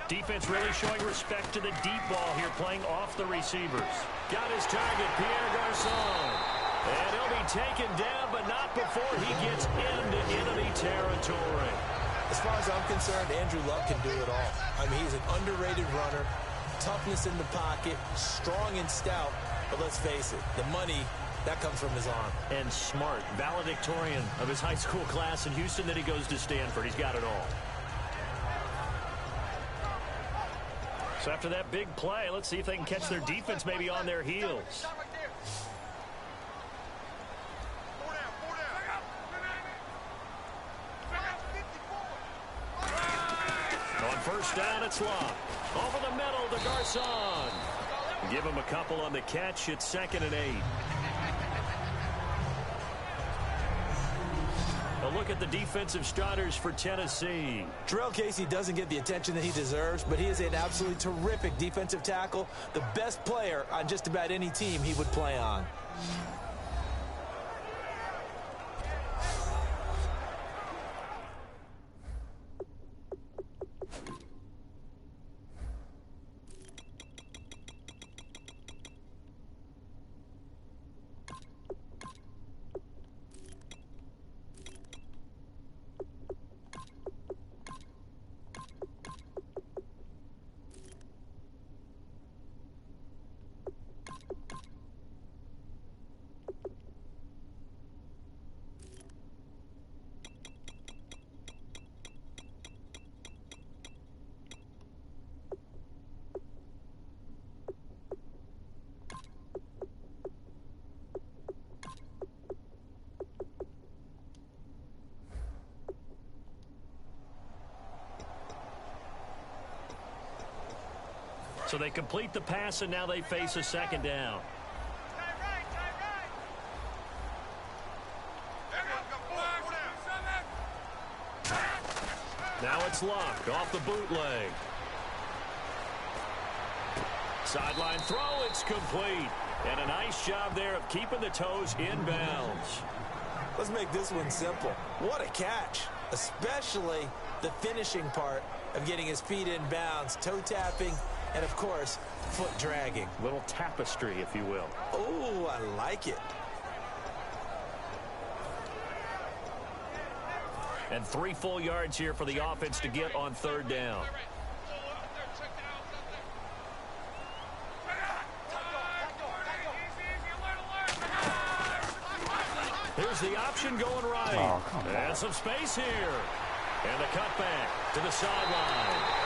Defense really showing respect to the deep ball here, playing off the receivers. Got his target, Pierre Garçon. And he'll be taken down, but not before he gets into enemy territory. As far as I'm concerned, Andrew Luck can do it all. I mean, he's an underrated runner, toughness in the pocket, strong and stout. But let's face it, the money, that comes from his arm. And smart, valedictorian of his high school class in Houston, then he goes to Stanford. He's got it all. So after that big play, let's see if they can catch their defense maybe on their heels. On first down, it's Locke. Over the middle to Garçon. Give him a couple on the catch. It's 2nd and 8. A look at the defensive starters for Tennessee. Jurrell Casey doesn't get the attention that he deserves, but he is an absolutely terrific defensive tackle, the best player on just about any team he would play on. So they complete the pass, and now they face a 2nd down. Now it's Locke off the bootleg. Sideline throw, it's complete. And a nice job there of keeping the toes inbounds. Let's make this one simple. What a catch, especially the finishing part of getting his feet in bounds, toe tapping, and, of course, foot dragging. Little tapestry, if you will. Oh, I like it. And 3 full yards here for the offense to get on 3rd down. Here's the option going right. Oh, and some space here. And the cutback to the sideline.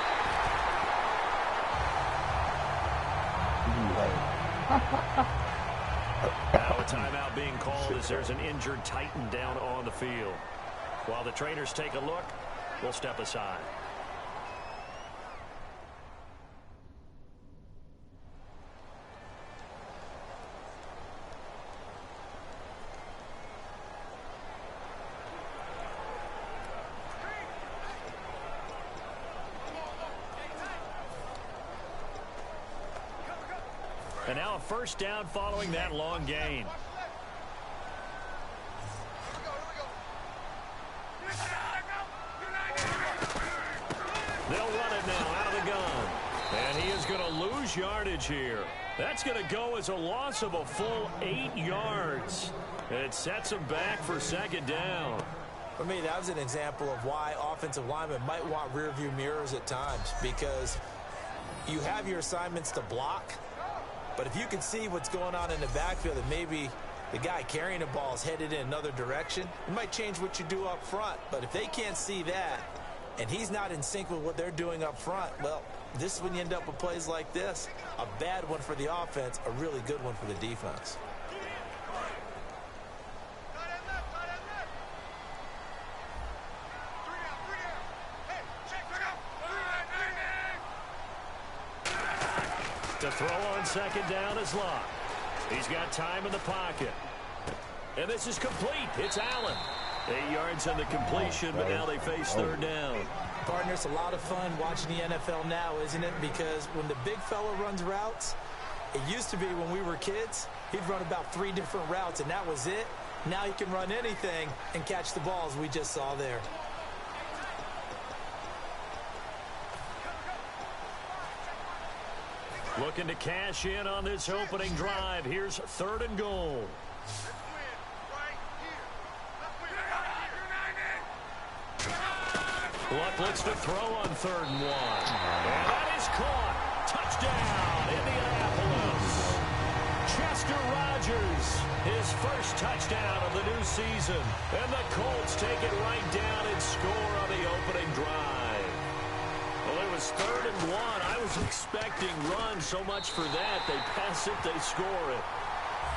Now a timeout being called as there's an injured Titan down on the field. While the trainers take a look, we'll step aside. And now a first down following that long gain. They'll run it now out of the gun. And he is going to lose yardage here. That's going to go as a loss of a full 8 yards. It sets him back for 2nd down. For me, that was an example of why offensive linemen might want rearview mirrors at times, because you have your assignments to block, but if you can see what's going on in the backfield and maybe the guy carrying the ball is headed in another direction, it might change what you do up front. But if they can't see that and he's not in sync with what they're doing up front, well, this is when you end up with plays like this. A bad one for the offense, a really good one for the defense. To throw on 2nd down is Locke. He's got time in the pocket. And this is complete. It's Allen. 8 yards on the completion, but now they face 3rd down. Partner, it's a lot of fun watching the NFL now, isn't it? Because when the big fella runs routes, it used to be when we were kids, he'd run about 3 different routes, and that was it. Now he can run anything and catch the balls we just saw there. Looking to cash in on this opening drive. Here's 3rd and goal. Luck looks to throw on 3rd and 1. And that is caught. Touchdown, Indianapolis. Chester Rogers, his first touchdown of the new season. And the Colts take it right down and score on the opening drive. Well, it was 3rd and 1. I was expecting run so much for that. They pass it, they score it.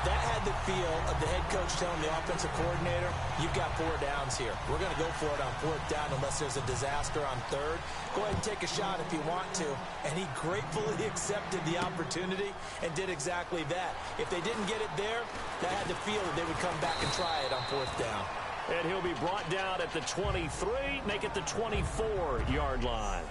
That had the feel of the head coach telling the offensive coordinator, you've got 4 downs here. We're going to go for it on 4th down unless there's a disaster on 3rd. Go ahead and take a shot if you want to. And he gratefully accepted the opportunity and did exactly that. If they didn't get it there, that had the feel that they would come back and try it on 4th down. And he'll be brought down at the 23, make it the 24-yard line.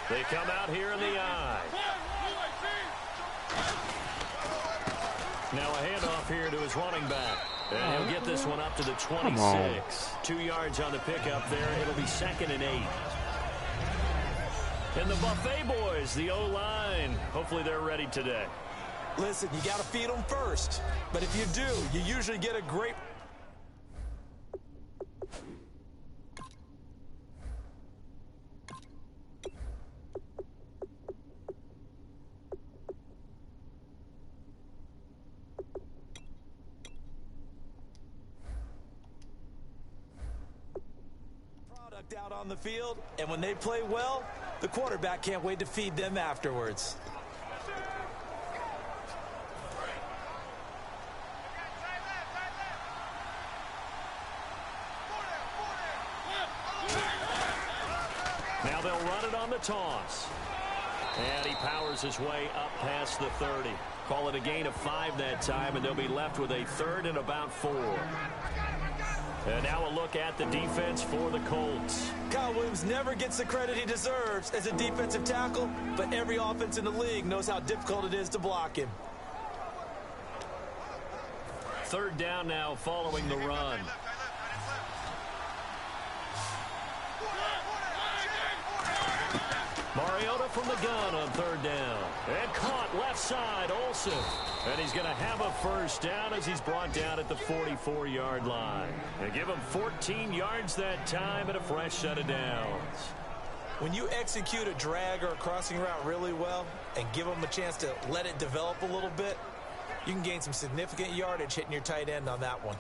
They come out here in the eye. Now a handoff here to his running back. And he'll get this one up to the 26. 2 yards on the pickup there. It'll be 2nd and 8. And the Buffet boys, the O-line. Hopefully they're ready today. Listen, you got to feed them first. But if you do, you usually get a great... out on the field, and when they play well, the quarterback can't wait to feed them afterwards. Now they'll run it on the toss. And he powers his way up past the 30. Call it a gain of 5 that time, and they'll be left with a 3rd and about 4. And now a look at the defense for the Colts. Kyle Williams never gets the credit he deserves as a defensive tackle, but every offense in the league knows how difficult it is to block him. 3rd down now following the run. Mariota from the gun on 3rd down. And caught left side, Olsen. And he's going to have a 1st down as he's brought down at the 44-yard line. And give him 14 yards that time and a fresh set of downs. When you execute a drag or a crossing route really well and give them a chance to let it develop a little bit, you can gain some significant yardage hitting your tight end on that one.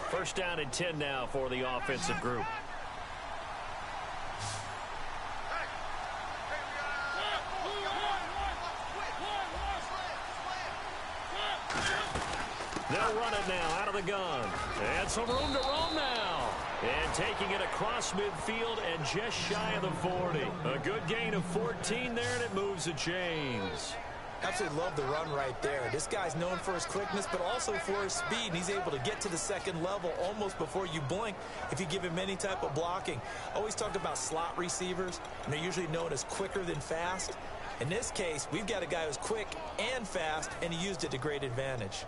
First down and 10 now for the offensive group. They'll run it now out of the gun. And some room to roam now. And taking it across midfield and just shy of the 40. A good gain of 14 there, and it moves the chains. Absolutely love the run right there. This guy's known for his quickness, but also for his speed. And he's able to get to the second level almost before you blink if you give him any type of blocking. Always talk about slot receivers, and they're usually known as quicker than fast. In this case, we've got a guy who's quick and fast, and he used it to great advantage.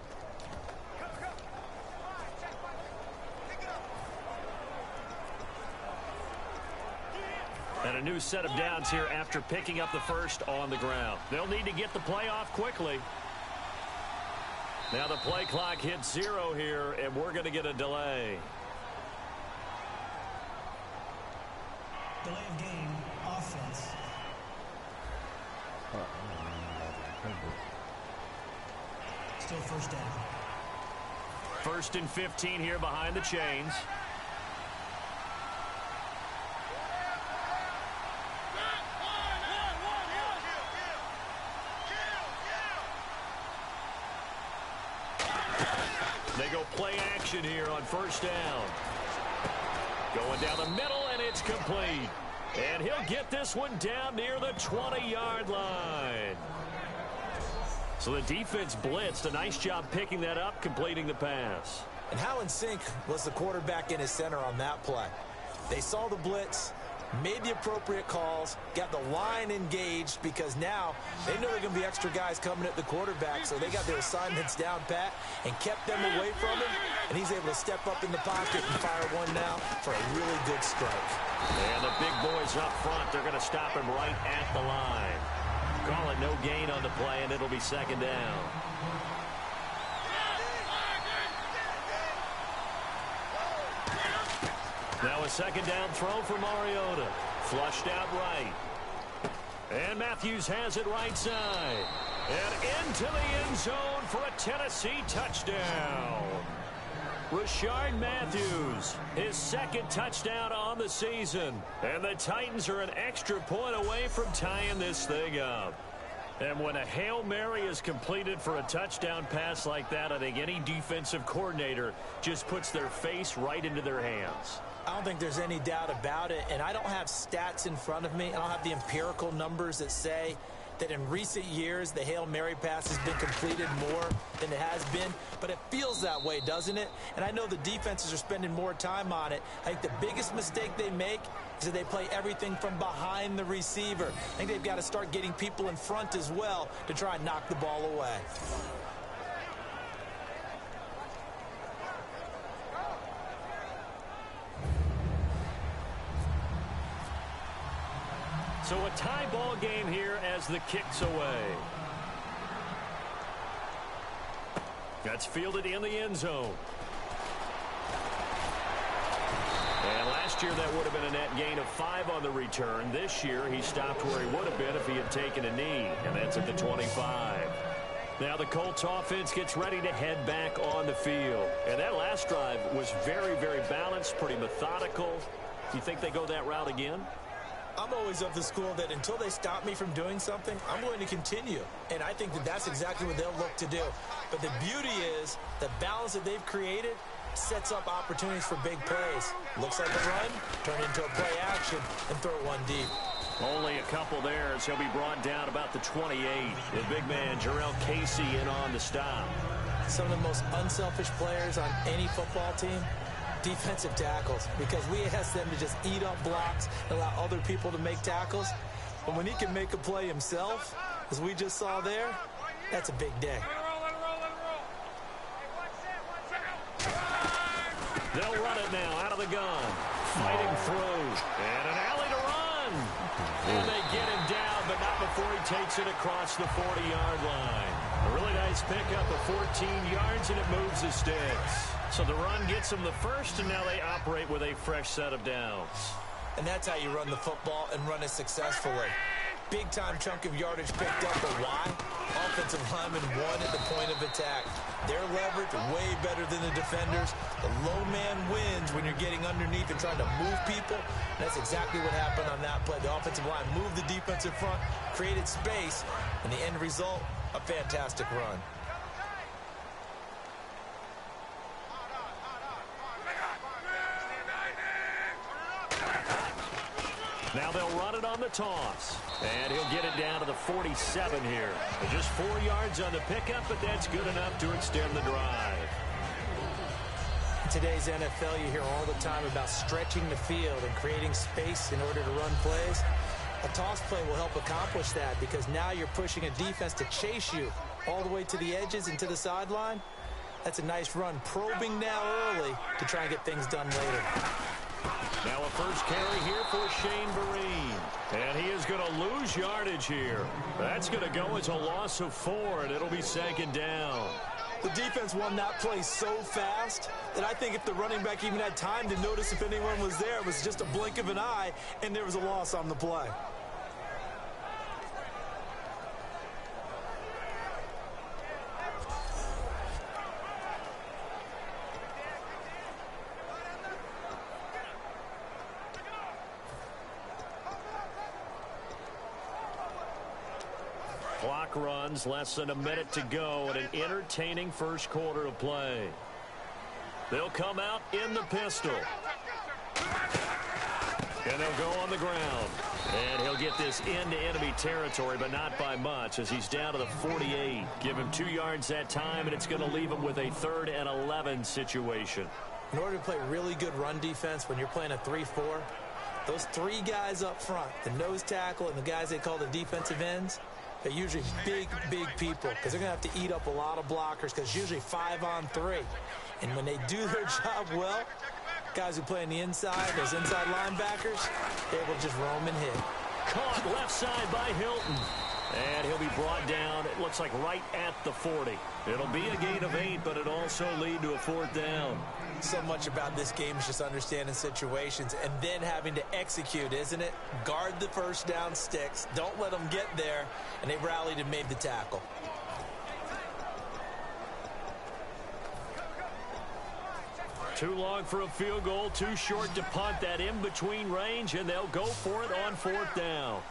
And a new set of downs here after picking up the first on the ground. They'll need to get the play off quickly. Now the play clock hits 0 here, and we're going to get a delay. Delay of game, offense. Still 1st down. 1st and 15 here behind the chains. They go play action here on 1st down. Going down the middle, and it's complete. And he'll get this one down near the 20-yard line. So the defense blitzed. A nice job picking that up, completing the pass. And how in sync was the quarterback in his center on that play? They saw the blitz, made the appropriate calls, got the line engaged because now they know there are going to be extra guys coming at the quarterback, so they got their assignments down pat and kept them away from him, and he's able to step up in the pocket and fire one now for a really good strike. And the big boys up front, they're going to stop him right at the line. Call it no gain on the play, and it'll be second down. Now a second down throw for Mariota. Flushed out right. And Matthews has it right side. And into the end zone for a Tennessee touchdown. Rashard Matthews, his second touchdown on the season. And the Titans are an extra point away from tying this thing up. And when a Hail Mary is completed for a touchdown pass like that, I think any defensive coordinator just puts their face right into their hands. I don't think there's any doubt about it, and I don't have stats in front of me. I don't have the empirical numbers that say that in recent years the Hail Mary pass has been completed more than it has been, but it feels that way, doesn't it? And I know the defenses are spending more time on it. I think the biggest mistake they make is that they play everything from behind the receiver. I think they've got to start getting people in front as well to try and knock the ball away. So a tie ball game here as the kick's away. That's fielded in the end zone. And last year that would have been a net gain of 5 on the return. This year he stopped where he would have been if he had taken a knee, and that's at the 25. Now the Colts offense gets ready to head back on the field. And that last drive was very, very balanced, pretty methodical. Do you think they go that route again? I'm always of the school that until they stop me from doing something, I'm going to continue. And I think that that's exactly what they'll look to do. But the beauty is the balance that they've created sets up opportunities for big plays. Looks like a run, turn into a play action, and throw one deep. Only a couple there as he'll be brought down about the 28. The big man, Jarrell Casey, in on the stop. Some of the most unselfish players on any football team, defensive tackles, because we ask them to just eat up blocks and allow other people to make tackles. But when he can make a play himself, as we just saw there, that's a big day. They'll run it now out of the gun. Fighting through. And an alley to run. And they get him down, but not before he takes it across the 40-yard line. A really nice pickup of 14 yards, and it moves the sticks. So the run gets them the first, and now they operate with a fresh set of downs. And that's how you run the football and run it successfully. Big-time chunk of yardage picked up, but why? Offensive linemen won at the point of attack. Their leverage way better than the defenders. The low man wins when you're getting underneath and trying to move people. And that's exactly what happened on that play. The offensive line moved the defensive front, created space, and the end result, a fantastic run. Now they'll run it on the toss. And he'll get it down to the 47 here. Just 4 yards on the pickup, but that's good enough to extend the drive. In today's NFL, you hear all the time about stretching the field and creating space in order to run plays. A toss play will help accomplish that because now you're pushing a defense to chase you all the way to the edges and to the sideline. That's a nice run, probing now early to try and get things done later. Now a first carry here for Shane Vereen. And he is going to lose yardage here. That's going to go as a loss of 4, and it'll be second down. The defense won that play so fast that I think if the running back even had time to notice if anyone was there, it was just a blink of an eye, and there was a loss on the play. Clock runs, less than a minute to go, and an entertaining first quarter of play. They'll come out in the pistol. And they'll go on the ground. And he'll get this into enemy territory, but not by much, as he's down to the 48. Give him 2 yards that time, and it's going to leave him with a 3rd and 11 situation. In order to play really good run defense when you're playing a 3-4, those 3 guys up front, the nose tackle and the guys they call the defensive ends, they're usually big people because they're going to have to eat up a lot of blockers because it's usually 5-on-3. And when they do their job well, guys who play on the inside, those inside linebackers, they're able to just roam and hit. Caught left side by Hilton. And he'll be brought down, it looks like right at the 40. It'll be a gain of 8, but it also lead to a 4th down. So much about this game is just understanding situations and then having to execute, isn't it? Guard the first down sticks. Don't let them get there. And they rallied and made the tackle. Too long for a field goal, too short to punt. That in-between range, and they'll go for it on 4th down.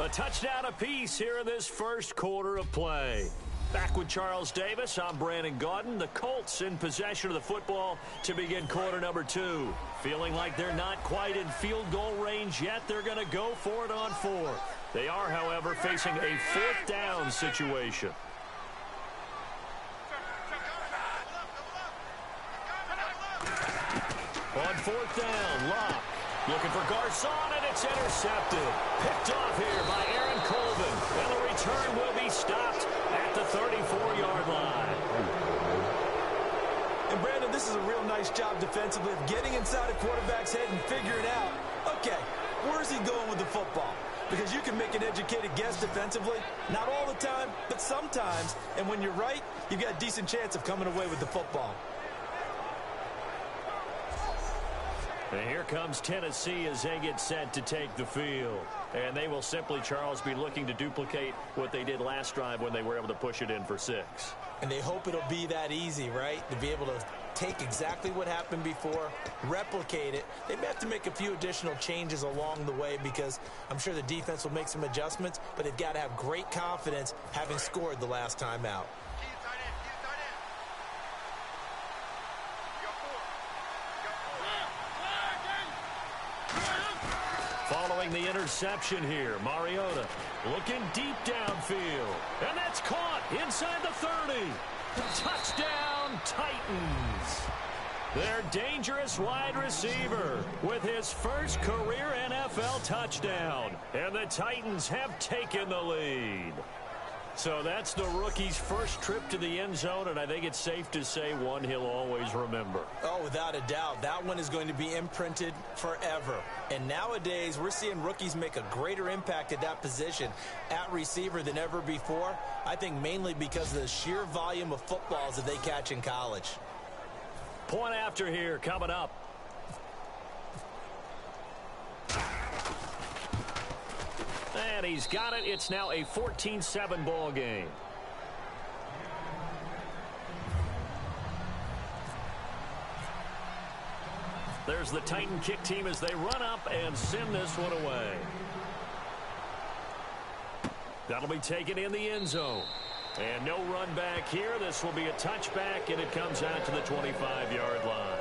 A touchdown apiece here in this first quarter of play. Back with Charles Davis, I'm Brandon Gaudin. The Colts in possession of the football to begin quarter number 2. Feeling like they're not quite in field goal range yet. They're going to go for it on 4th. They are, however, facing a 4th down situation. On 4th down, Locke looking for Garcon, and it's intercepted. Picked off here by Aaron Colvin, and the return will be stopped at the 34-yard line. And Brandon, this is a real nice job defensively of getting inside a quarterback's head and figuring out, okay, where's he going with the football? Because you can make an educated guess defensively, not all the time, but sometimes. And when you're right, you've got a decent chance of coming away with the football. And here comes Tennessee as they get set to take the field. And they will simply, Charles, be looking to duplicate what they did last drive when they were able to push it in for 6. And they hope it'll be that easy, right? To be able to take exactly what happened before, replicate it. They may have to make a few additional changes along the way because I'm sure the defense will make some adjustments, but they've got to have great confidence having scored the last time out. Following the interception here, Mariota looking deep downfield. And that's caught inside the 30. Touchdown, Titans. Their dangerous wide receiver with his first career NFL touchdown. And the Titans have taken the lead. So that's the rookie's first trip to the end zone, and I think it's safe to say one he'll always remember. Oh, without a doubt. That one is going to be imprinted forever. And nowadays, we're seeing rookies make a greater impact at that position at receiver than ever before. I think mainly because of the sheer volume of footballs that they catch in college. Point after here coming up. And he's got it. It's now a 14-7 ball game. There's the Titan kick team as they run up and send this one away. That'll be taken in the end zone. And no run back here. This will be a touchback, and it comes out to the 25-yard line.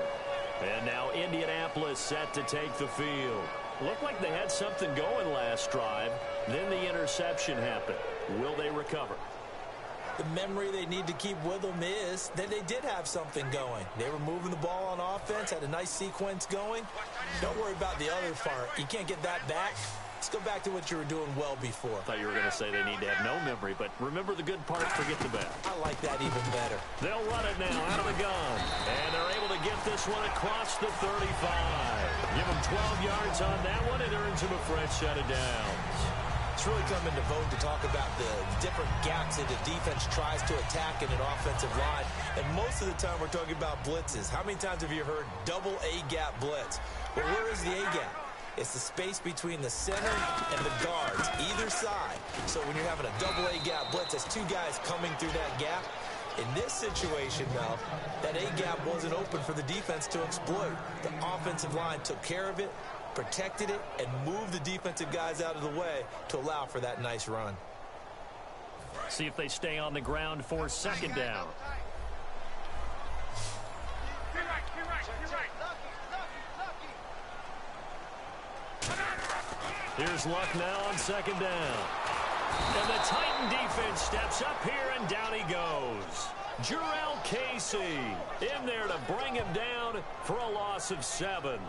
And now Indianapolis set to take the field. Looked like they had something going last drive. Then the interception happened. Will they recover? The memory they need to keep with them is that they did have something going. They were moving the ball on offense, had a nice sequence going. Don't worry about the other part. You can't get that back. Let's go back to what you were doing well before. I thought you were going to say they need to have no memory, but remember the good part, forget the bad. I like that even better. They'll run it now out of the gun, and they're able to get this one across the 35. Give them 12 yards on that one, and earns him a fresh set of downs. It's really come into vogue to talk about the different gaps that the defense tries to attack in an offensive line. And most of the time we're talking about blitzes. How many times have you heard double A-gap blitz? Well, where is the A-gap? It's the space between the center and the guards, either side. So when you're having a double A-gap blitz, that's two guys coming through that gap. In this situation, though, that A-gap wasn't open for the defense to exploit. The offensive line took care of it, protected it, and moved the defensive guys out of the way to allow for that nice run. See if they stay on the ground for second down. Here's Luck now on second down. And the Titan defense steps up here, and down he goes. Jurrell Casey in there to bring him down for a loss of 7.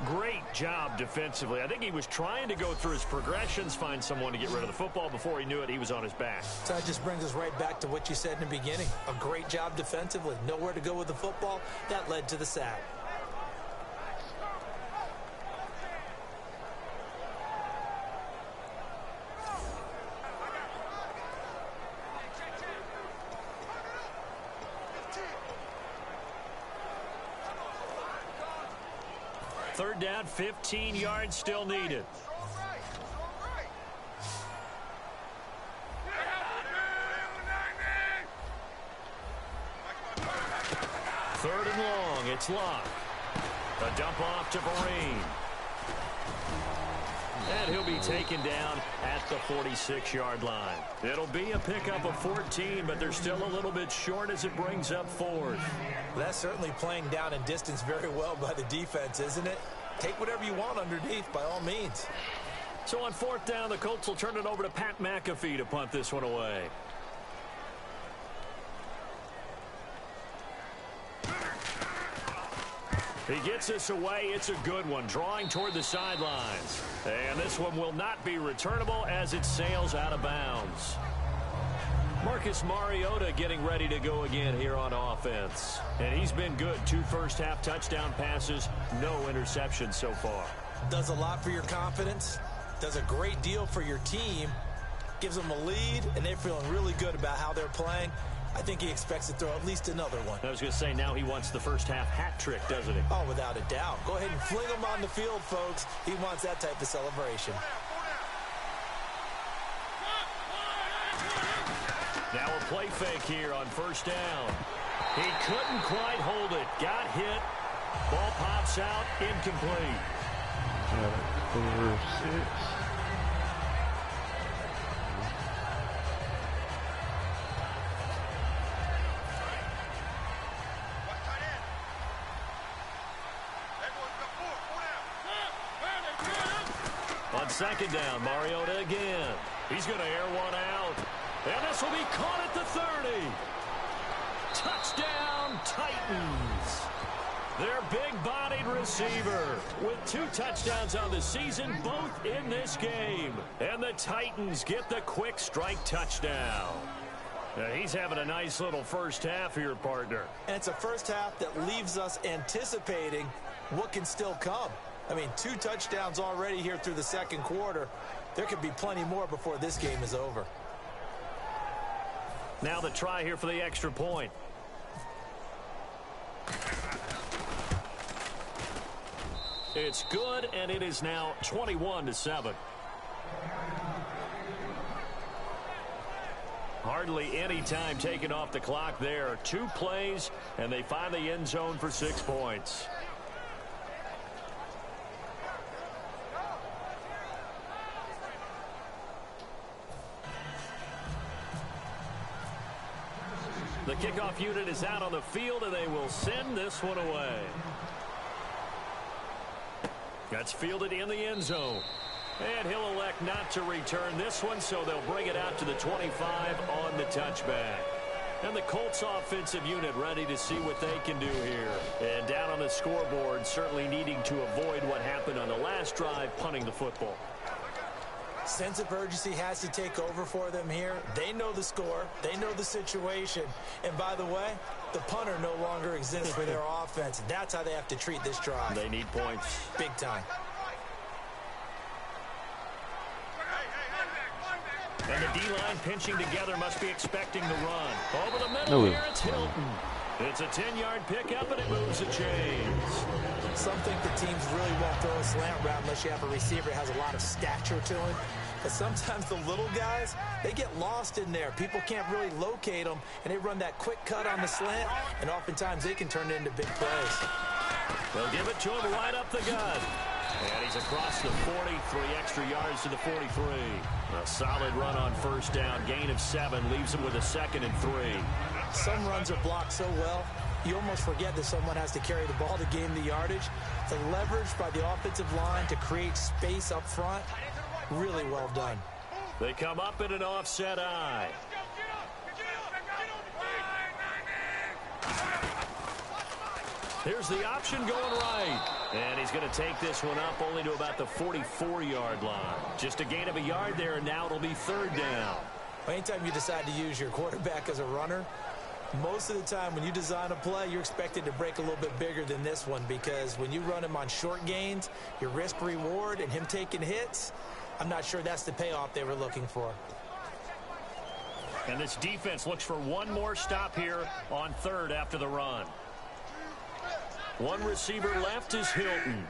Great job defensively. I think he was trying to go through his progressions, find someone to get rid of the football. Before he knew it, he was on his back. So that just brings us right back to what you said in the beginning. A great job defensively. Nowhere to go with the football. That led to the sack. Third down, 15 yards still needed. Third and long, it's Luck. A dump off to Vereen. And he'll be taken down at the 46-yard line. It'll be a pickup of 14, but they're still a little bit short as it brings up 4th. That's certainly playing down in distance very well by the defense, isn't it? Take whatever you want underneath, by all means. So on 4th down, the Colts will turn it over to Pat McAfee to punt this one away. He gets this away. It's a good one, drawing toward the sidelines. And this one will not be returnable as it sails out of bounds. Marcus Mariota getting ready to go again here on offense. And he's been good. 2 first-half touchdown passes, no interceptions so far. Does a lot for your confidence. Does a great deal for your team. Gives them a lead, and they're feeling really good about how they're playing. I think he expects to throw at least another one. I was going to say, now he wants the first-half hat trick, doesn't he? Oh, without a doubt. Go ahead and fling him on the field, folks. He wants that type of celebration. Now a play fake here on 1st down. He couldn't quite hold it. Got hit. Ball pops out. Incomplete. 4, 6. On 2nd down, Mariota again. He's going to air one out. And this will be caught at the 30. Touchdown, Titans. Their big-bodied receiver with 2 touchdowns on the season, both in this game. And the Titans get the quick strike touchdown. He's having a nice little first half here, partner. And it's a first half that leaves us anticipating what can still come. I mean, 2 touchdowns already here through the second quarter. There could be plenty more before this game is over. Now the try here for the extra point. It's good, and it is now 21-7. Hardly any time taken off the clock there. 2 plays, and they find the end zone for 6 points. The kickoff unit is out on the field, and they will send this one away. That's fielded in the end zone. And he'll elect not to return this one, so they'll bring it out to the 25 on the touchback. And the Colts offensive unit ready to see what they can do here. And down on the scoreboard, certainly needing to avoid what happened on the last drive, punting the football. Sense of urgency has to take over for them here. They know the score. They know the situation. And by the way, the punter no longer exists for their offense. That's how they have to treat this drive. They need points. Big time. And the D-line pinching together, must be expecting the run. Over the middle here, it's Hilton. It's a 10-yard pickup, and it moves the chains. Some think the teams really won't throw a slant route unless you have a receiver that has a lot of stature to him. But sometimes the little guys, they get lost in there. People can't really locate them, and they run that quick cut on the slant, and oftentimes they can turn it into big plays. They'll give it to him right up the gut. And he's across the 40, 3 extra yards to the 43. A solid run on first down. Gain of 7 leaves him with a 2nd and 3. Some runs are blocked so well, you almost forget that someone has to carry the ball to gain the yardage. The leverage by the offensive line to create space up front, really well done. They come up in an offset eye. Here's the option going right. And he's going to take this one up only to about the 44-yard line. Just a gain of a yard there, and now it'll be third down. Anytime you decide to use your quarterback as a runner, most of the time when you design a play, you're expected to break a little bit bigger than this one, because when you run him on short gains, your risk-reward and him taking hits, I'm not sure that's the payoff they were looking for. And this defense looks for one more stop here on third after the run. One receiver left is Hilton.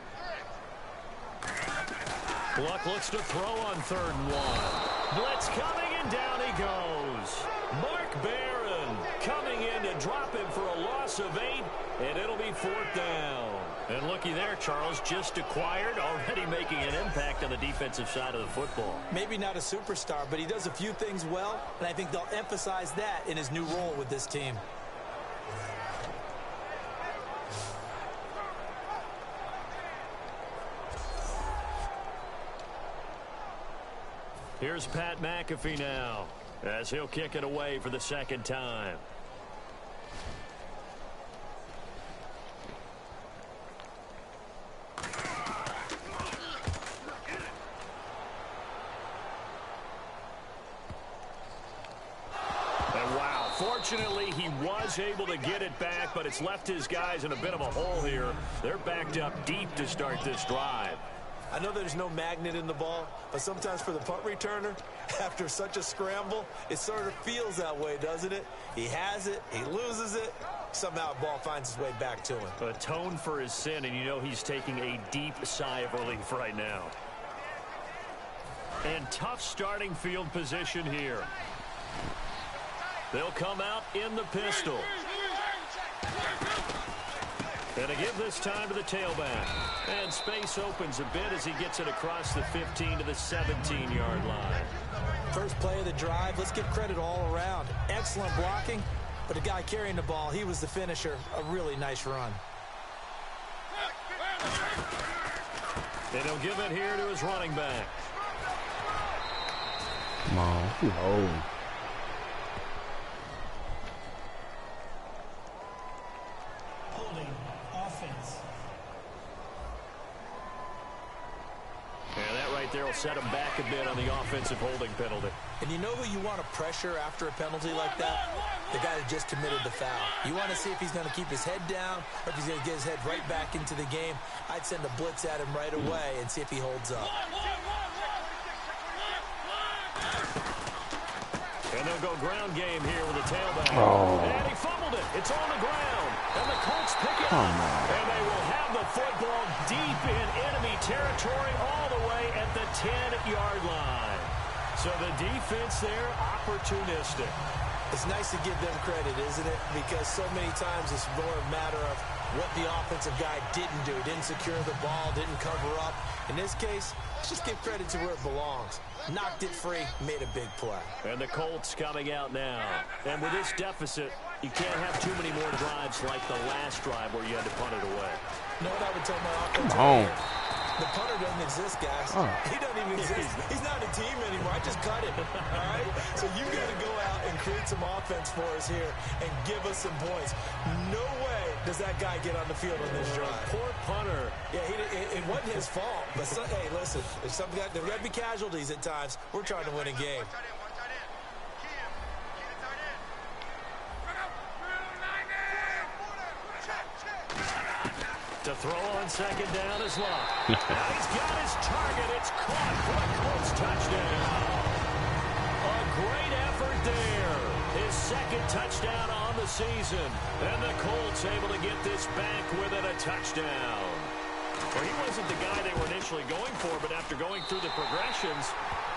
Luck looks to throw on 3rd and 1. Blitz coming, and down he goes. Mark Barron coming in to drop him for a loss of 8, and it'll be 4th down. And looky there, Charles, just acquired, already making an impact on the defensive side of the football. Maybe not a superstar, but he does a few things well, and I think they'll emphasize that in his new role with this team. Here's Pat McAfee now, as he'll kick it away for the 2nd time. And wow, fortunately he was able to get it back, but it's left his guys in a bit of a hole here. They're backed up deep to start this drive. I know there's no magnet in the ball, but sometimes for the punt returner, after such a scramble, it sort of feels that way, doesn't it? He has it, he loses it, somehow the ball finds its way back to him. Atone for his sin, and you know he's taking a deep sigh of relief right now. And tough starting field position here. They'll come out in the pistol. And to give this time to the tailback. And space opens a bit as he gets it across the 15 to the 17-yard line. First play of the drive, let's give credit all around. Excellent blocking, but the guy carrying the ball, he was the finisher. A really nice run. And he'll give it here to his running back. Come on. Oh. There will set him back a bit on the offensive holding penalty. And you know who you want to pressure after a penalty like that? The guy that just committed the foul. You want to see if he's going to keep his head down or if he's going to get his head right back into the game. I'd send a blitz at him right away and see if he holds up. And they'll go ground game here with a tailback. Oh. And he fumbled it. It's on the ground. And the Colts pick it up. And they will have the football deep in enemy territory all the way at the 10-yard line. So the defense there, opportunistic. It's nice to give them credit, isn't it? Because so many times it's more a matter of what the offensive guy didn't do. Didn't secure the ball, didn't cover up. In this case, let's just give credit to where it belongs. Knocked it free, made a big play. And the Colts coming out now. And with this deficit, you can't have too many more drives like the last drive where you had to punt it away. You know what I would tell my offensive player? The punter doesn't exist, guys. He doesn't even exist. He's not a team anymore. I just cut him. All right? So you got to go out and create some offense for us here and give us some points. No way does that guy get on the field on this drive. Poor punter. Yeah, it wasn't his fault. But, hey, listen, there's got to be casualties at times. We're trying to win a game. To throw on 2nd down is Luck. Now he's got his target. It's caught for a Colts touchdown. A great effort there. His 2nd touchdown on the season. And the Colts able to get this back with it, a touchdown. Well, he wasn't the guy they were initially going for, but after going through the progressions,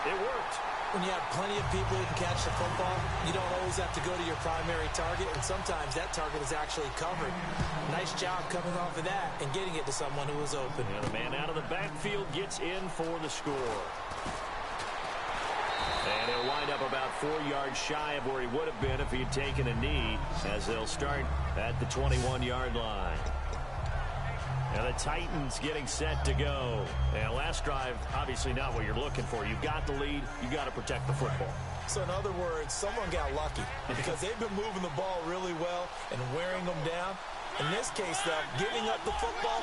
it worked. When you have plenty of people who can catch the football, you don't always have to go to your primary target, and sometimes that target is actually covered. Nice job coming off of that and getting it to someone who was open. And the man out of the backfield gets in for the score. And he'll wind up about 4 yards shy of where he would have been if he had taken a knee, as they'll start at the 21-yard line. And the Titans getting set to go. And last drive, obviously not what you're looking for. You've got the lead. You've got to protect the football. So in other words, someone got lucky because they've been moving the ball really well and wearing them down. In this case, though, giving up the football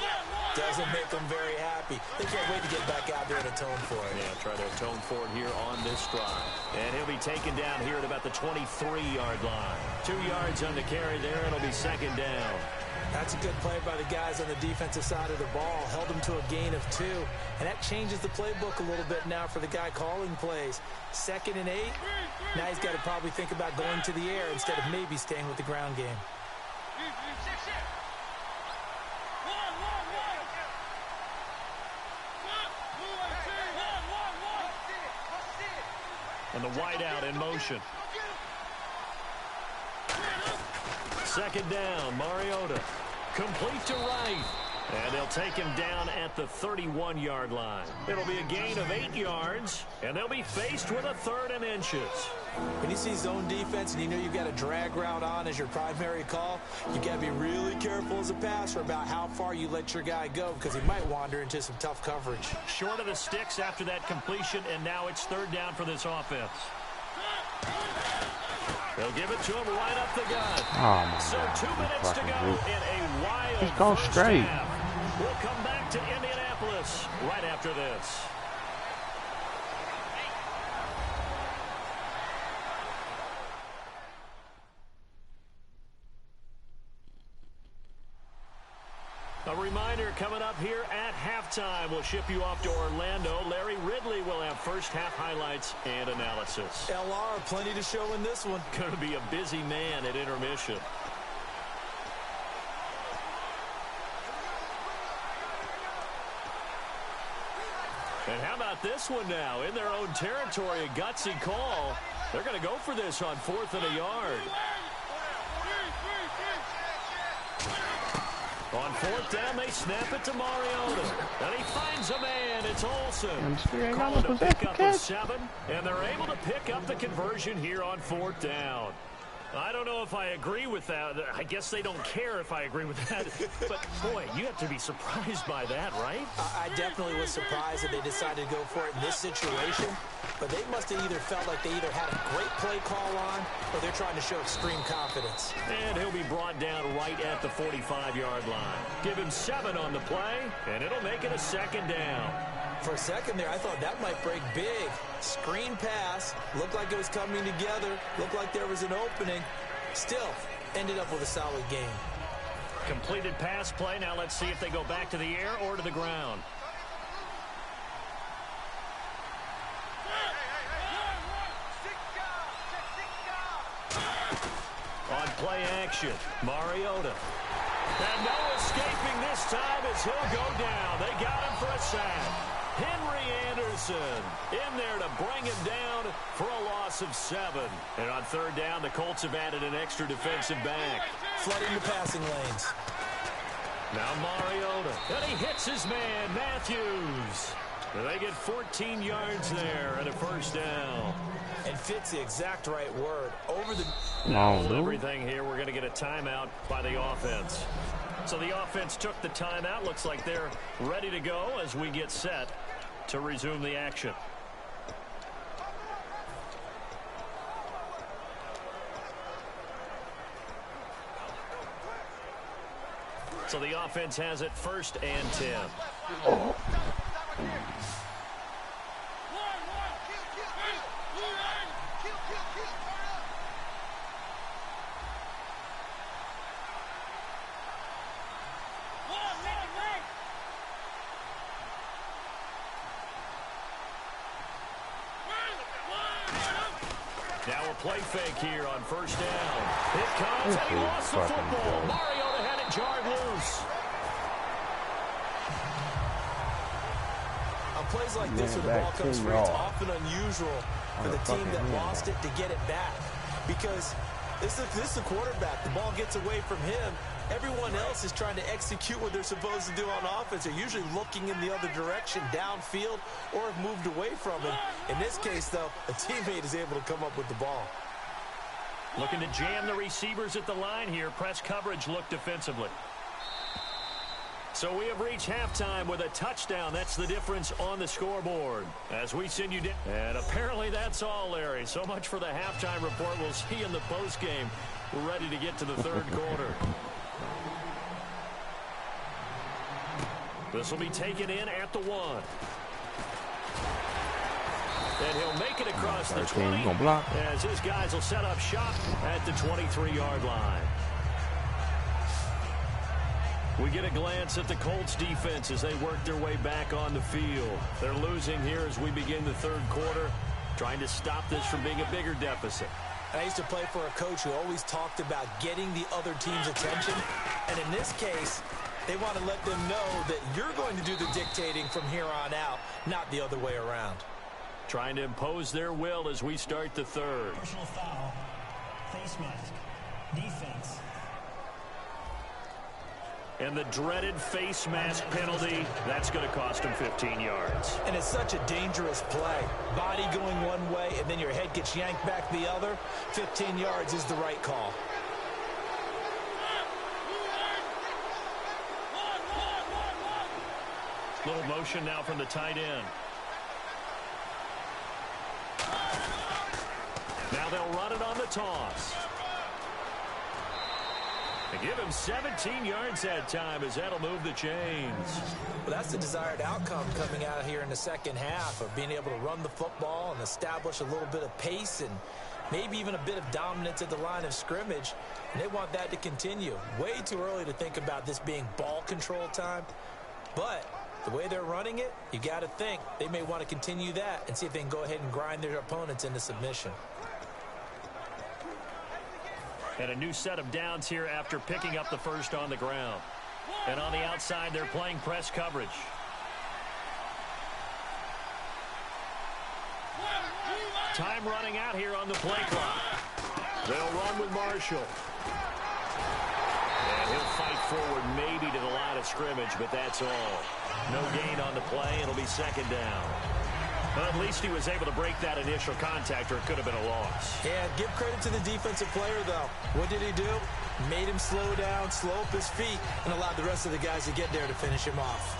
doesn't make them very happy. They can't wait to get back out there and atone for it. Yeah, try to atone for it here on this drive. And he'll be taken down here at about the 23-yard line. 2 yards on the carry there. It'll be second down. That's a good play by the guys on the defensive side of the ball. Held them to a gain of 2. And that changes the playbook a little bit now for the guy calling plays. 2nd and 8. Now he's got to probably think about going to the air instead of maybe staying with the ground game. And the wideout in motion. Second down, Mariota. Complete to right. And they'll take him down at the 31-yard line. It'll be a gain of 8 yards, and they'll be faced with a 3rd and inches. When you see zone defense and you know you've got a drag route on as your primary call, you got to be really careful as a passer about how far you let your guy go because he might wander into some tough coverage. Short of the sticks after that completion, and now it's 3rd down for this offense. They'll give it to him right up the gut. Oh my so God. 2 minutes to go in a wild Just go first straight. half. We'll come back to Indianapolis right after this. A reminder coming up here at halftime. We'll ship you off to Orlando. Larry Ridley will have first half highlights and analysis. LR, plenty to show in this one. Going to be a busy man at intermission. And how about this one now? In their own territory, a gutsy call. They're going to go for this on 4th and a yard. On 4th down, they snap it to Mariota. And he finds a man. It's Olsen. Calling to pick up a 7. And they're able to pick up the conversion here on 4th down. I don't know if I agree with that. I guess they don't care if I agree with that. But, boy, you have to be surprised by that, right? I definitely was surprised that they decided to go for it in this situation. But they must have either felt like they either had a great play call on or they're trying to show extreme confidence. And he'll be brought down right at the 45-yard line. Give him 7 on the play, and it'll make it a 2nd down. For a second there, I thought that might break big. Screen pass. Looked like it was coming together. Looked like there was an opening. Still, ended up with a solid game. Completed pass play. Now let's see if they go back to the air or to the ground. On play action, Mariota. And no escaping this time as he'll go down. They got him for a sack. Henry Anderson in there to bring him down for a loss of 7. And on 3rd down, the Colts have added an extra defensive back. Flooding the passing lanes. Now Mariota. And he hits his man, Matthews. And they get 14 yards there and a 1st down. And fits the exact right word. Over the... Now everything here, we're going to get a timeout by the offense. So the offense took the timeout. Looks like they're ready to go as we get set to resume the action. So the offense has it 1st and 10. Oh. Now a play fake here on 1st down. It comes, and he lost the football. Mariota had it jarred loose. On plays like this where the ball comes free, it's often unusual for the team that lost it to get it back. Because this is the quarterback. The ball gets away from him, Everyone else is trying to execute what they're supposed to do on offense. They're usually looking in the other direction, downfield, or have moved away from it. In this case, though, a teammate is able to come up with the ball. Looking to jam the receivers at the line here. Press coverage look defensively. So we have reached halftime with a touchdown. That's the difference on the scoreboard. As we send you down. And apparently that's all, Larry. So much for the halftime report. We'll see you in the postgame. We're ready to get to the third quarter. This will be taken in at the 1. And he'll make it across the 20 as his guys will set up shop at the 23-yard line. We get a glance at the Colts defense as they work their way back on the field. They're losing here as we begin the third quarter, trying to stop this from being a bigger deficit. I used to play for a coach who always talked about getting the other team's attention. And in this case, they want to let them know that you're going to do the dictating from here on out, not the other way around. Trying to impose their will as we start the third. Personal foul. Face mask. Defense. And the dreaded face mask penalty, that's going to cost him 15 yards. And it's such a dangerous play. Body going one way, and then your head gets yanked back the other. 15 yards is the right call. Little motion now from the tight end. Now they'll run it on the toss. They give him 17 yards that time as that'll move the chains. Well, that's the desired outcome coming out here in the second half of being able to run the football and establish a little bit of pace and maybe even a bit of dominance at the line of scrimmage. And they want that to continue. Way too early to think about this being ball control time. But the way they're running it, you got to think they may want to continue that and see if they can go ahead and grind their opponents into submission. And a new set of downs here after picking up the first on the ground. And on the outside, they're playing press coverage. Time running out here on the play clock. They'll run with Marshall. And he'll fight forward maybe to the line of scrimmage, but that's all. No gain on the play. It'll be second down. But at least he was able to break that initial contact, or it could have been a loss. Yeah, give credit to the defensive player, though. What did he do? Made him slow down, slow up his feet, and allowed the rest of the guys to get there to finish him off.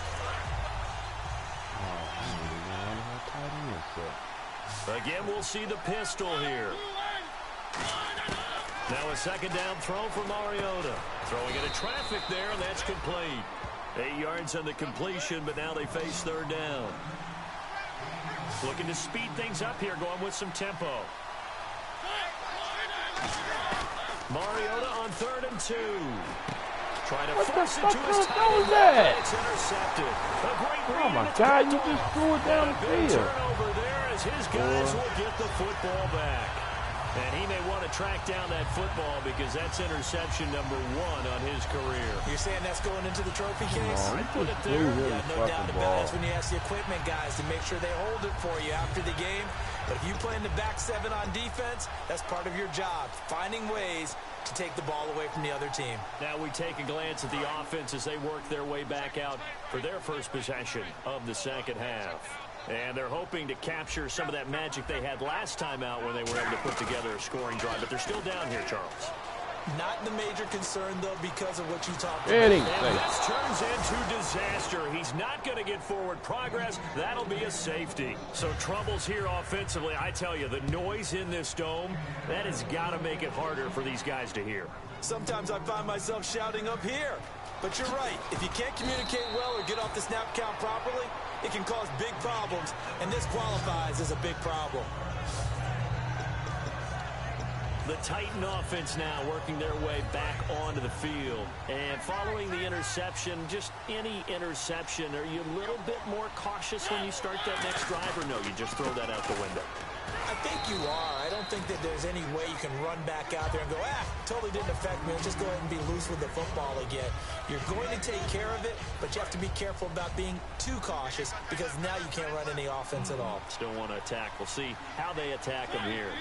Again, we'll see the pistol here. Now a second down throw for Mariota. Throwing into traffic there, and that's complete. 8 yards on the completion, but now they face third down. Looking to speed things up here, going with some tempo. Mariota on 3rd and 2. Trying to force it to his tight end. It's intercepted. A great read. Oh my God, you just threw it down the field. Turnover there as his guys will get the football back. And he may want to track down that football because that's interception number 1 on his career. You're saying that's going into the trophy case? I put it there. Yeah, no doubt about it. That's when you ask the equipment guys to make sure they hold it for you after the game. But if you play in the back 7 on defense, that's part of your job, finding ways to take the ball away from the other team. Now we take a glance at the offense as they work their way back out for their first possession of the second half. And they're hoping to capture some of that magic they had last time out when they were able to put together a scoring drive. But they're still down here, Charles. Not the major concern, though, because of what you talked about. And this turns into disaster. He's not going to get forward progress. That'll be a safety. So troubles here offensively. I tell you, the noise in this dome, that has got to make it harder for these guys to hear. Sometimes I find myself shouting up here. But you're right. If you can't communicate well or get off the snap count properly, it can cause big problems, and this qualifies as a big problem. The Titan offense now working their way back onto the field. And following the interception, just any interception, are you a little bit more cautious when you start that next drive, or no, you just throw that out the window? I think you are. I don't think that there's any way you can run back out there and go, totally didn't affect me. Let's just go ahead and be loose with the football again. You're going to take care of it, but you have to be careful about being too cautious because now you can't run any offense at all. Still want to attack. We'll see how they attack them here.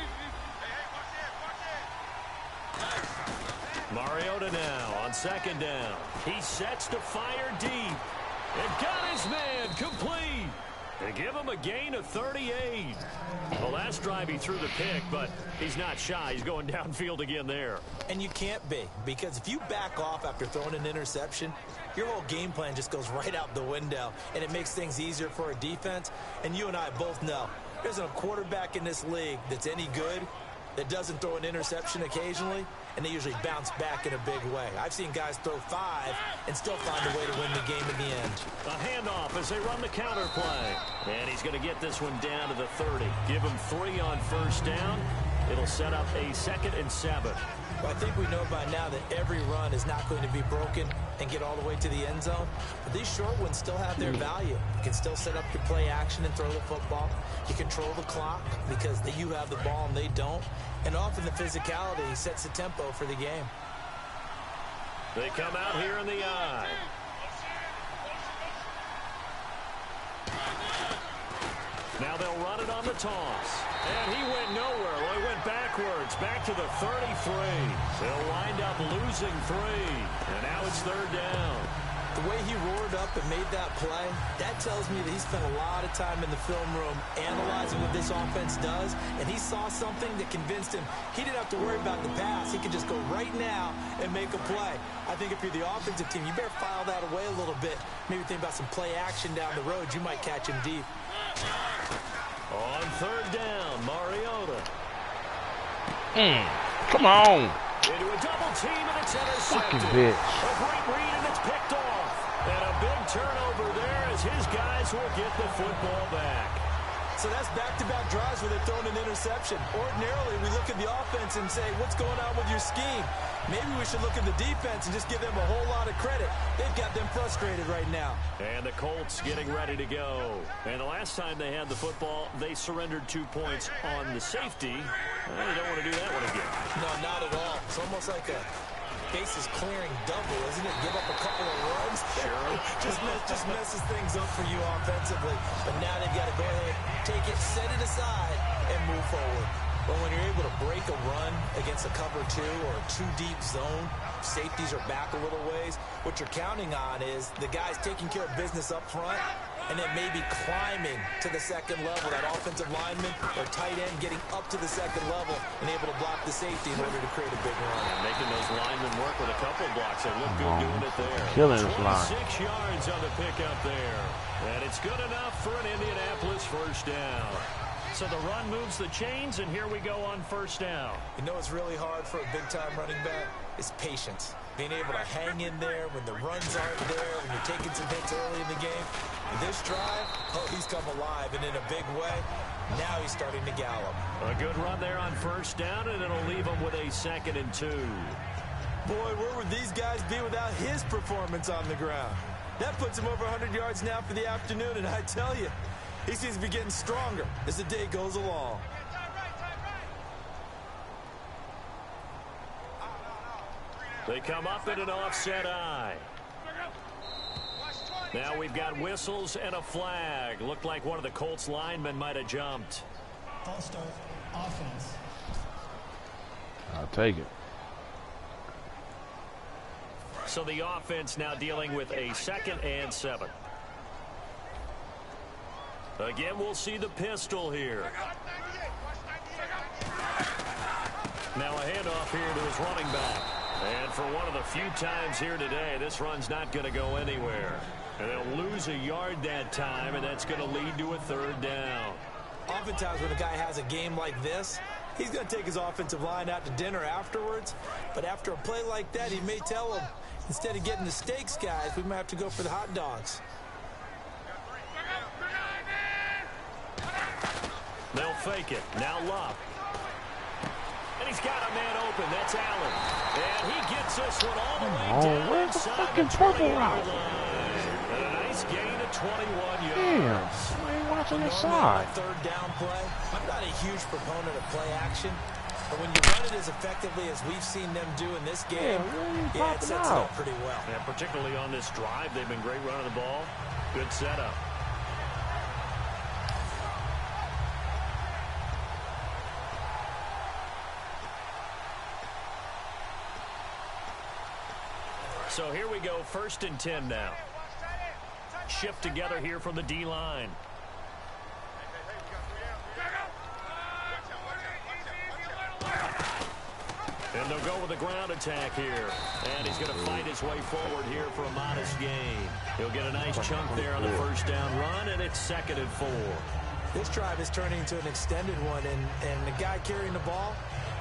Mariota now on second down. He sets to fire deep. And got his man complete. They give him a gain of 38. The last drive he threw the pick, but he's not shy. He's going downfield again there. And you can't be, because if you back off after throwing an interception, your whole game plan just goes right out the window, and it makes things easier for a defense. And you and I both know there isn't a quarterback in this league that's any good that doesn't throw an interception occasionally, and they usually bounce back in a big way. I've seen guys throw 5 and still find a way to win the game in the end. A handoff as they run the counter play. And he's going to get this one down to the 30. Give him 3 on first down. It'll set up a 2nd and 7. Well, I think we know by now that every run is not going to be broken and get all the way to the end zone. But these short ones still have their value. You can still set up your play action and throw the football. You control the clock because you have the ball and they don't. And often the physicality sets the tempo for the game. They come out here in the eye. Now they'll run it on the toss. And he went nowhere. Well, he went backwards, back to the 33. They'll wind up losing 3. And now it's 3rd down. The way he roared up and made that play, that tells me that he spent a lot of time in the film room analyzing what this offense does, and he saw something that convinced him he didn't have to worry about the pass. He could just go right now and make a play. I think if you're the offensive team, you better file that away a little bit. Maybe think about some play action down the road. You might catch him deep. On 3rd down, Mariota. Come on. Into a double team, and it's intercepted. Fucking bitch. A great read, and it's picked off. And a big turnover there as his guys will get the football back. So that's back-to-back drives where they're throwing an interception. Ordinarily, we look at the offense and say, what's going on with your scheme? Maybe we should look at the defense and just give them a whole lot of credit. They've got them frustrated right now. And the Colts getting ready to go. And the last time they had the football, they surrendered 2 points on the safety. Well, they don't want to do that one again. No, not at all. It's almost like a bases clearing double, isn't it? Give up a couple of runs. Sure. just messes things up for you offensively. But now they've got to go ahead, take it, set it aside, and move forward. But when you're able to break a run against a cover 2 or a 2-deep zone, safeties are back a little ways. What you're counting on is the guys taking care of business up front and then maybe climbing to the second level. That offensive lineman or tight end getting up to the second level and able to block the safety in order to create a big run. And making those linemen work with a couple blocks. They look good doing it there. Killing this line. 26 yards on the pickup there. And it's good enough for an Indianapolis first down. So the run moves the chains, and here we go on first down. You know what's really hard for a big-time running back? It's patience. Being able to hang in there when the runs aren't there, when you're taking some hits early in the game. And this drive, he's come alive, and in a big way, now he's starting to gallop. A good run there on first down, and it'll leave him with a 2nd and 2. Boy, where would these guys be without his performance on the ground? That puts him over 100 yards now for the afternoon, and I tell you, he seems to be getting stronger as the day goes along. They come up in an offset eye. Now we've got whistles and a flag. Looked like one of the Colts linemen might have jumped. False start, offense. I'll take it. So the offense now dealing with a 2nd and 7. Again, we'll see the pistol here. Now a handoff here to his running back. And for one of the few times here today, this run's not going to go anywhere. And they'll lose a yard that time, and that's going to lead to a 3rd down. Oftentimes when a guy has a game like this, he's going to take his offensive line out to dinner afterwards. But after a play like that, he may tell them, instead of getting the steaks, guys, we might have to go for the hot dogs. They'll fake it. Now Luck. And he's got a man open. That's Allen. And he gets this one all the way down where's the inside fucking the purple 20-yard route? line. And a nice gain of 21 yards. Damn, I ain't watching the Normally side. on a 3rd down play, I'm not a huge proponent of play action. But when you run it as effectively as we've seen them do in this game, yeah, it sets it up pretty well. And particularly on this drive, they've been great running the ball. Good setup. So here we go, 1st and 10 now. Shift together here from the D-line. And they'll go with a ground attack here. And he's going to fight his way forward here for a modest gain. He'll get a nice chunk there on the 1st down run, and it's 2nd and 4. This drive is turning into an extended one, and the guy carrying the ball,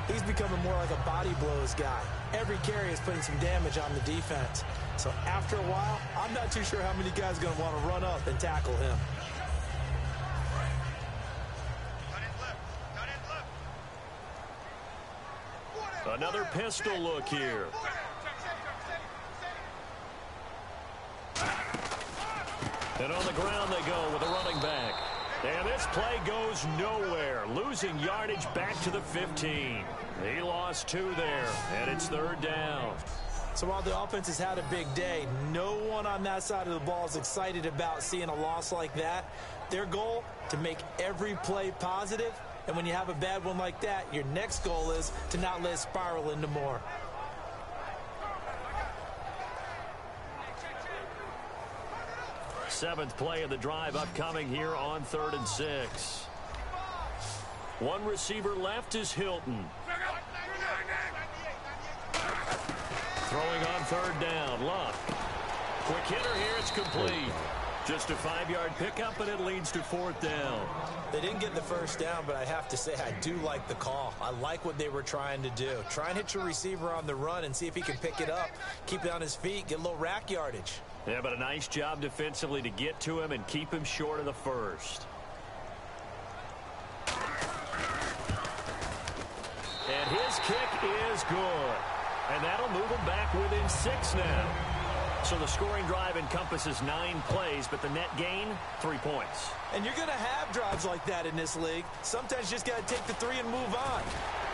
he's becoming more like a body blows guy. Every carry is putting some damage on the defense. So after a while, I'm not too sure how many guys are going to want to run up and tackle him. Another pistol look here. And on the ground they go with a running back. And this play goes nowhere. Losing yardage back to the 15. He lost 2 there, and it's 3rd down. So while the offense has had a big day, no one on that side of the ball is excited about seeing a loss like that. Their goal, to make every play positive. And when you have a bad one like that, your next goal is to not let it spiral into more. Seventh play of the drive upcoming here on 3rd and 6. One receiver left is Hilton. Throwing on 3rd down, Luck. Quick hitter here, it's complete. Just a 5-yard pickup, and it leads to 4th down. They didn't get the 1st down, but I have to say I do like the call. I like what they were trying to do. Try and hit your receiver on the run and see if he can pick it up, keep it on his feet, get a little rack yardage. Yeah, but a nice job defensively to get to him and keep him short of the 1st. And his kick is good. And that'll move him back within 6 now. So the scoring drive encompasses 9 plays, but the net gain, 3 points. And you're going to have drives like that in this league. Sometimes you just got to take the 3 and move on.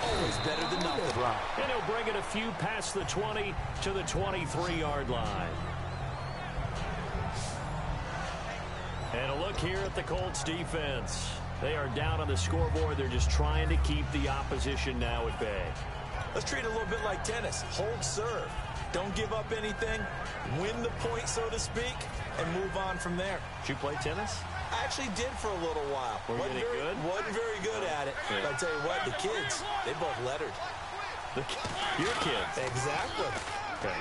Always better than nothing. And he'll bring it a few past the 20 to the 23-yard line. And a look here at the Colts defense. They are down on the scoreboard. They're just trying to keep the opposition now at bay. Let's treat it a little bit like tennis. Hold serve. Don't give up anything. Win the point, so to speak, and move on from there. Did you play tennis? I actually did for a little while. Wasn't very good at it. Yeah. But I tell you what, the kids, they both lettered. Your kids? Exactly. Okay.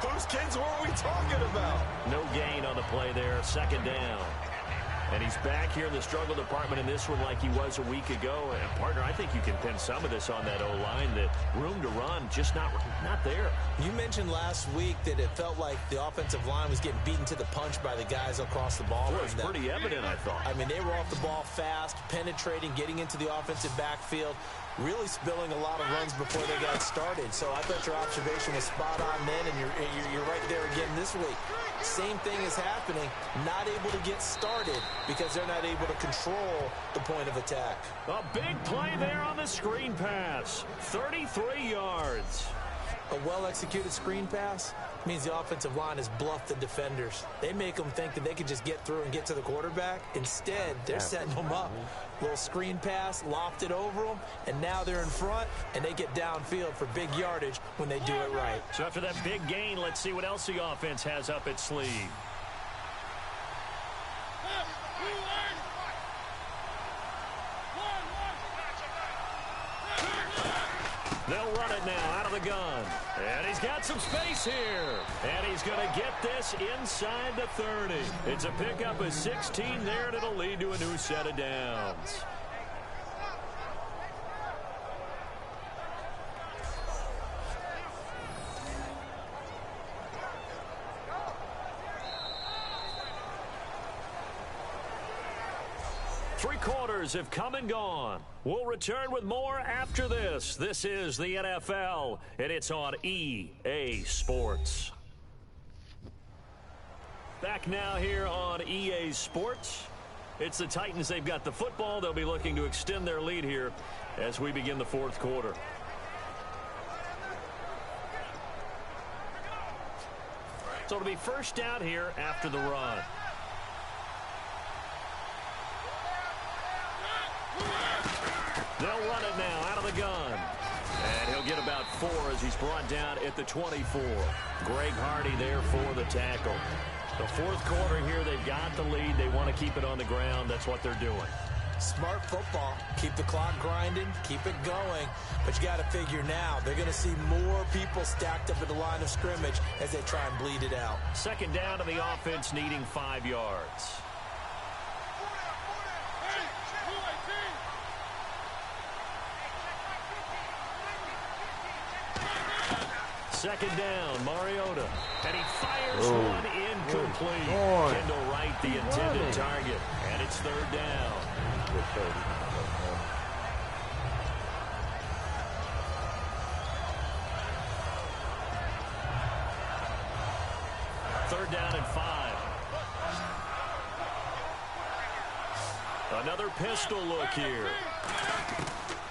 Whose kids were we talking about? No gain on the play there. 2nd down. And he's back here in the struggle department in this one like he was a week ago. And, partner, I think you can pin some of this on that O-line. The room to run, just not there. You mentioned last week that it felt like the offensive line was getting beaten to the punch by the guys across the ball. Well, it was pretty evident, I thought. I mean, they were off the ball fast, penetrating, getting into the offensive backfield, really spilling a lot of runs before they got started. So I thought your observation was spot on then, and you're right there again this week. Same thing is happening, not able to get started because they're not able to control the point of attack. A big play there on the screen pass. 33 yards. A well-executed screen pass means the offensive line has bluffed the defenders. They make them think that they can just get through and get to the quarterback. Instead, they're setting them up. Little screen pass, lofted over them, and now they're in front, and they get downfield for big yardage when they do it right. So after that big gain, let's see what else the offense has up its sleeve. They'll run it now out of the gun. And he's got some space here. And he's going to get this inside the 30. It's a pickup of 16 there, and it'll lead to a new set of downs. Three quarters have come and gone. We'll return with more after this. This is the NFL, and it's on EA Sports. Back now here on EA Sports. It's the Titans. They've got the football. They'll be looking to extend their lead here as we begin the 4th quarter. So it'll be 1st down here after the run. They'll run it now out of the gun. And he'll 4 as he's brought down at the 24. Greg Hardy there for the tackle. The fourth quarter here, they've got the lead. They want to keep it on the ground. That's what they're doing. Smart football. Keep the clock grinding. Keep it going. But you got to figure now, they're going to see more people stacked up at the line of scrimmage as they try and bleed it out. Second down to the offense, needing 5 yards. Second down, Mariota. And he fires one incomplete. Kendall Wright, the intended target. And it's third down. Third down and 5. Another pistol look here.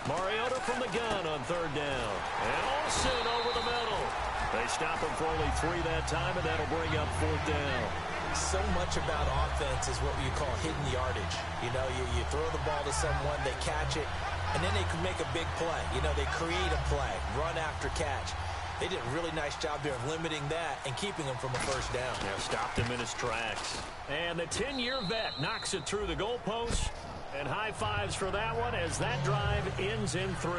Mariota from the gun on third down. And Olsen over the middle. They stop him for only 3 that time, and that'll bring up fourth down. So much about offense is what you call hidden yardage. You know, you throw the ball to someone, they catch it, and then they can make a big play. You know, they create a play, run after catch. They did a really nice job there of limiting that and keeping him from a first down. Yeah, stopped him in his tracks. And the 10-year vet knocks it through the goalpost. And high fives for that one as that drive ends in 3.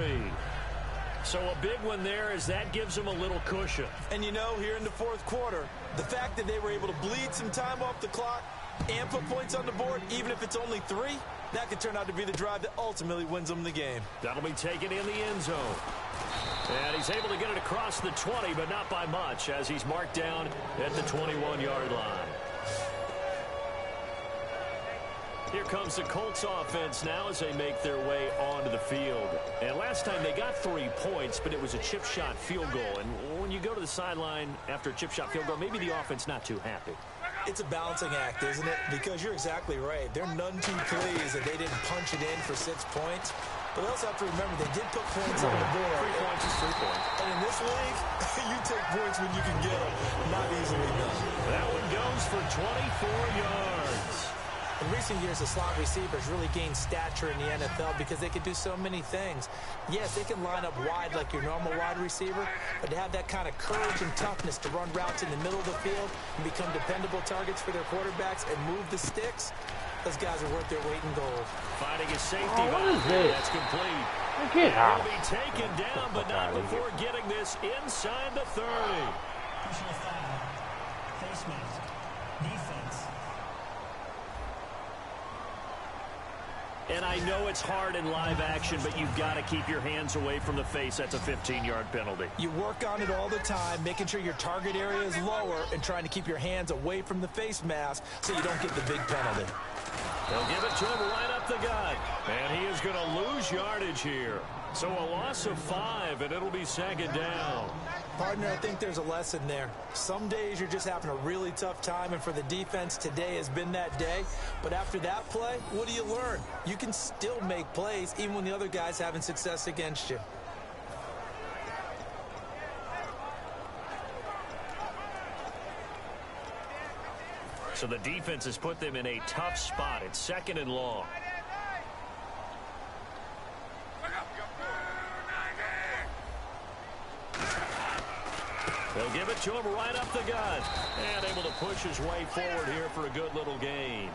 So a big one there as that gives them a little cushion. And you know, here in the fourth quarter, the fact that they were able to bleed some time off the clock and put points on the board, even if it's only 3, that could turn out to be the drive that ultimately wins them the game. That'll be taken in the end zone. And he's able to get it across the 20, but not by much as he's marked down at the 21-yard line. Here comes the Colts offense now as they make their way onto the field. And last time they got 3 points, but it was a chip shot field goal. And when you go to the sideline after a chip shot field goal, maybe the offense not too happy. It's a balancing act, isn't it? Because you're exactly right. They're none too pleased that they didn't punch it in for 6 points. But they also have to remember they did put points on the board. 3 points is 3 points. And in this league, you take points when you can get them. Not easily done. That one goes for 24 yards. In recent years, the slot receivers really gained stature in the NFL because they can do so many things. Yes, they can line up wide like your normal wide receiver, but to have that kind of courage and toughness to run routes in the middle of the field and become dependable targets for their quarterbacks and move the sticks, those guys are worth their weight in gold. Finding a safety valve. That's complete. He'll be taken down, but not before getting this inside the 30. Personal foul. Face mask. Defense. And I know it's hard in live action, but you've got to keep your hands away from the face. That's a 15-yard penalty. You work on it all the time, making sure your target area is lower and trying to keep your hands away from the face mask so you don't get the big penalty. They'll give it to him right up the gut. And he is going to lose yardage here. So a loss of 5, and it'll be second down. Partner, I think there's a lesson there. Some days you're just having a really tough time, and for the defense, today has been that day. But after that play, what do you learn? You can still make plays even when the other guy's having success against you. So the defense has put them in a tough spot. It's second and long. They'll give it to him right up the gut. And able to push his way forward here for a good little gain.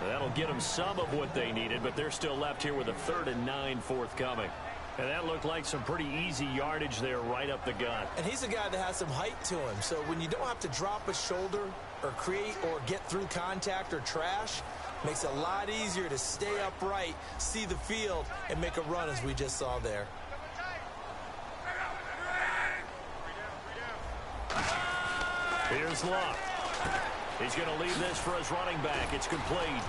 That'll get them some of what they needed, but they're still left here with a 3rd and 9 forthcoming. And that looked like some pretty easy yardage there right up the gut. And he's a guy that has some height to him. So when you don't have to drop a shoulder or create or get through contact or trash, makes it a lot easier to stay upright, see the field, and make a run as we just saw there. Here's Luck. He's going to leave this for his running back. It's complete.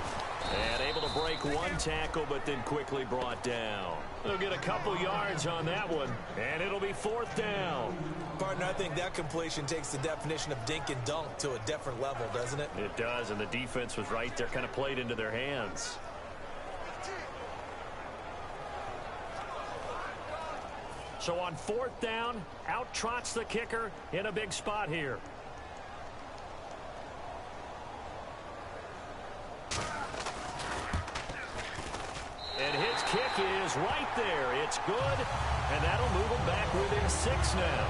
And able to break one tackle, but then quickly brought down. They'll get a couple yards on that one, and it'll be 4th down. Partner, I think that completion takes the definition of dink and dunk to a different level, doesn't it? It does, and the defense was right there, kind of played into their hands. So on 4th down, out trots the kicker in a big spot here. And his kick is right there. It's good, and that'll move him back within 6 now.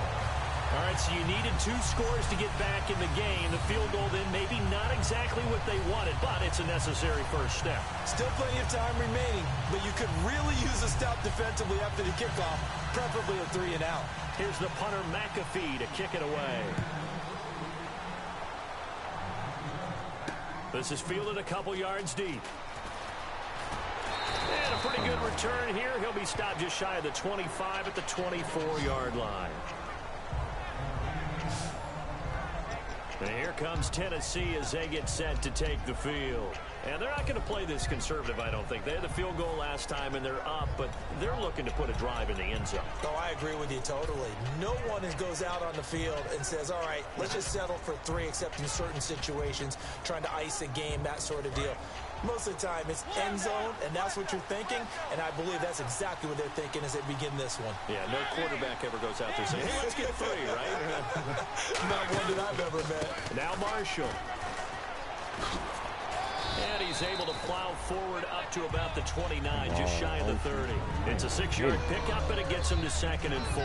All right, so you needed 2 scores to get back in the game. The field goal then maybe not exactly what they wanted, but it's a necessary first step. Still plenty of time remaining, but you could really use a stop defensively after the kickoff, preferably a 3-and-out. Here's the punter McAfee to kick it away. This is fielded a couple yards deep. And a pretty good return here. He'll be stopped just shy of the 25 at the 24-yard line. And here comes Tennessee as they get set to take the field. And they're not going to play this conservative, I don't think. They had the field goal last time, and they're up, but they're looking to put a drive in the end zone. Oh, I agree with you totally. No one goes out on the field and says, all right, let's just settle for 3, except in certain situations, trying to ice a game, that sort of deal. Most of the time, it's end zone, and that's what you're thinking, and I believe that's exactly what they're thinking as they begin this one. Yeah, no quarterback ever goes out there saying, hey, let's get 3, right? Not one that I've ever met. Now Marshall. And he's able to plow forward up to about the 29, just shy of the 30. It's a 6-yard pickup, and it gets him to 2nd and 4.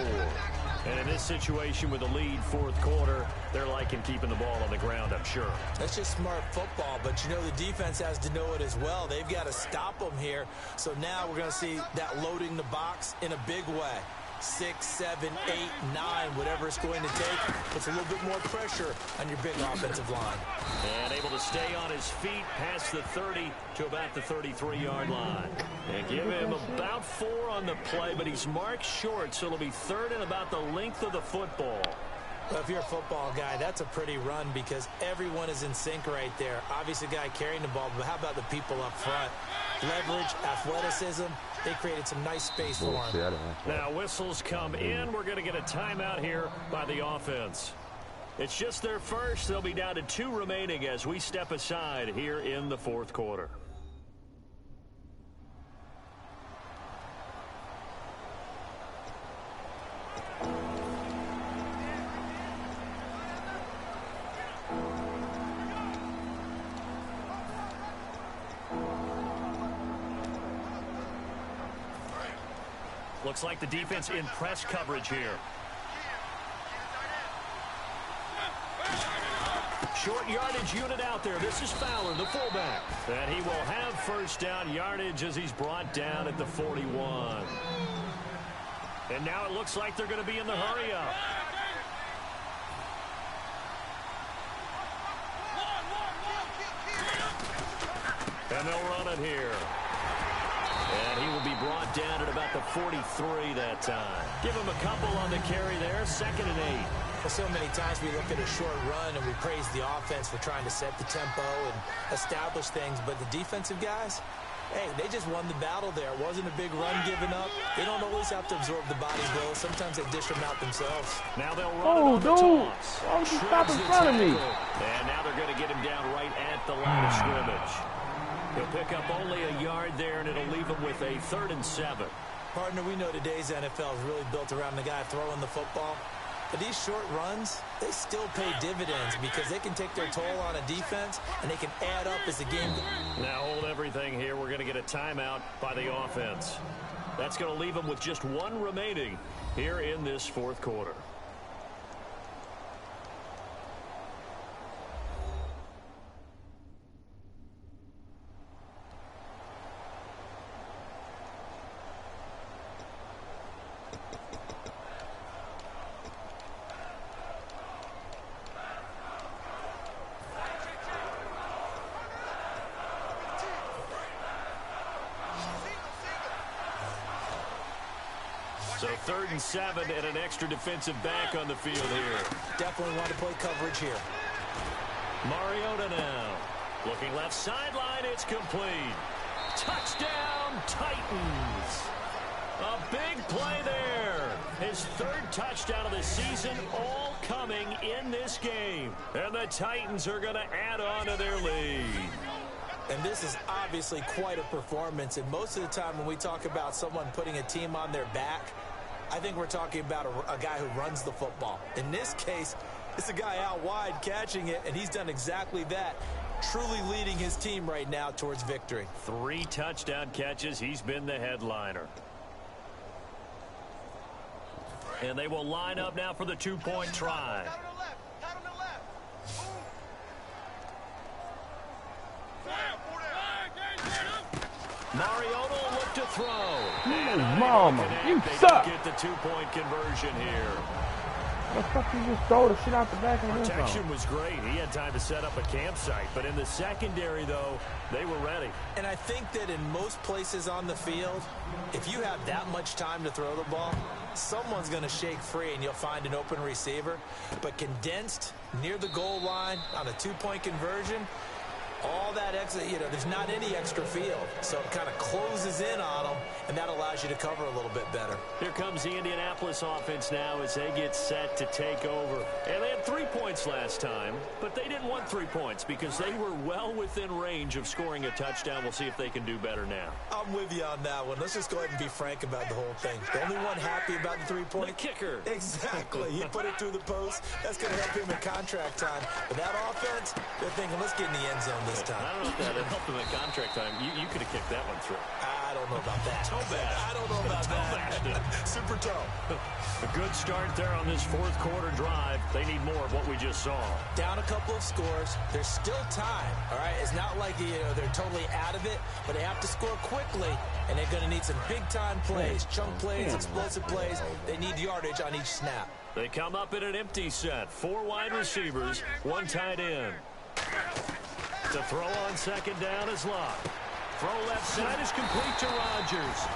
And in this situation with a lead 4th quarter, they're liking keeping the ball on the ground, I'm sure. That's just smart football, but you know the defense has to know it as well. They've got to stop them here. So now we're going to see that loading the box in a big way. 6, 7, 8, 9, whatever it's going to take. Puts a little bit more pressure on your big offensive line. And able to stay on his feet past the 30 to about the 33-yard line. And give him about 4 on the play, but he's marked short, so it'll be 3rd and about the length of the football. Well, if you're a football guy, that's a pretty run because everyone is in sync right there. Obviously, the guy carrying the ball, but how about the people up front? Leverage, athleticism, they created some nice space for him. Now, whistles come in. We're going to get a timeout here by the offense. It's just their first. They'll be down to 2 remaining as we step aside here in the 4th quarter. Looks like the defense in press coverage here. Short yardage unit out there. This is Fowler, the fullback. And he will have first down yardage as he's brought down at the 41. And now it looks like they're going to be in the hurry up. And they'll run it here. And he will be brought down at about the 43 that time. Give him a couple on the carry there. 2nd and 8. Well, so many times we look at a short run and we praise the offense for trying to set the tempo and establish things. But the defensive guys, hey, they just won the battle there. It wasn't a big run given up. They don't always have to absorb the body blows. Sometimes they dish them out themselves. Now they'll run it on the toss. Why would you stop in front of me? And now they're going to get him down right at the line of scrimmage. He'll pick up only a yard there, and it'll leave him with a 3rd and 7. Partner, we know today's NFL is really built around the guy throwing the football. But these short runs, they still pay dividends because they can take their toll on a defense, and they can add up as the game. Now hold everything here. We're going to get a timeout by the offense. That's going to leave them with just 1 remaining here in this 4th quarter. So 3rd and 7 and an extra defensive back on the field here. Definitely want to play coverage here. Mariota now. Looking left sideline, it's complete. Touchdown, Titans. A big play there. His 3rd touchdown of the season, all coming in this game. And the Titans are going to add on to their lead. And this is obviously quite a performance. And most of the time when we talk about someone putting a team on their back, I think we're talking about a guy who runs the football. In this case, it's a guy out wide catching it, and he's done exactly that. Truly leading his team right now towards victory. 3 touchdown catches. He's been the headliner. And they will line up now for the two-point try. Mariota will look to throw. Mama, you suck. Get the two-point conversion here. The fuck you just throw the shit out the back of the Protection was great. He had time to set up a campsite. But in the secondary, though, they were ready. And I think that in most places on the field, if you have that much time to throw the ball, someone's going to shake free and you'll find an open receiver. But condensed near the goal line on a two-point conversion, all that extra, there's not any extra field. So it kind of closes in on them, and that allows you to cover a little bit better. Here comes the Indianapolis offense now as they get set to take over. And they had 3 points last time, but they didn't want 3 points because they were well within range of scoring a touchdown. We'll see if they can do better now. I'm with you on that one. Let's just go ahead and be frank about the whole thing. The only one happy about the 3-point? The kicker. Exactly. He put it through the post. That's going to help him in contract time. But that offense, they're thinking, let's get in the end zone this time. I don't know if that helped him in contract time. You could have kicked that one through. I don't know about that. Toe bash. I don't know about that. Super toe. A good start there on this fourth quarter drive. They need more of what we just saw. Down a couple of scores. There's still time, all right? It's not like they're totally out of it, but they have to score quickly, and they're going to need some big-time plays, chunk plays, explosive plays. They need yardage on each snap. They come up in an empty set. 4 wide receivers, 1 tight end. To throw on second down is Locke. Throw left side is complete to Rodgers.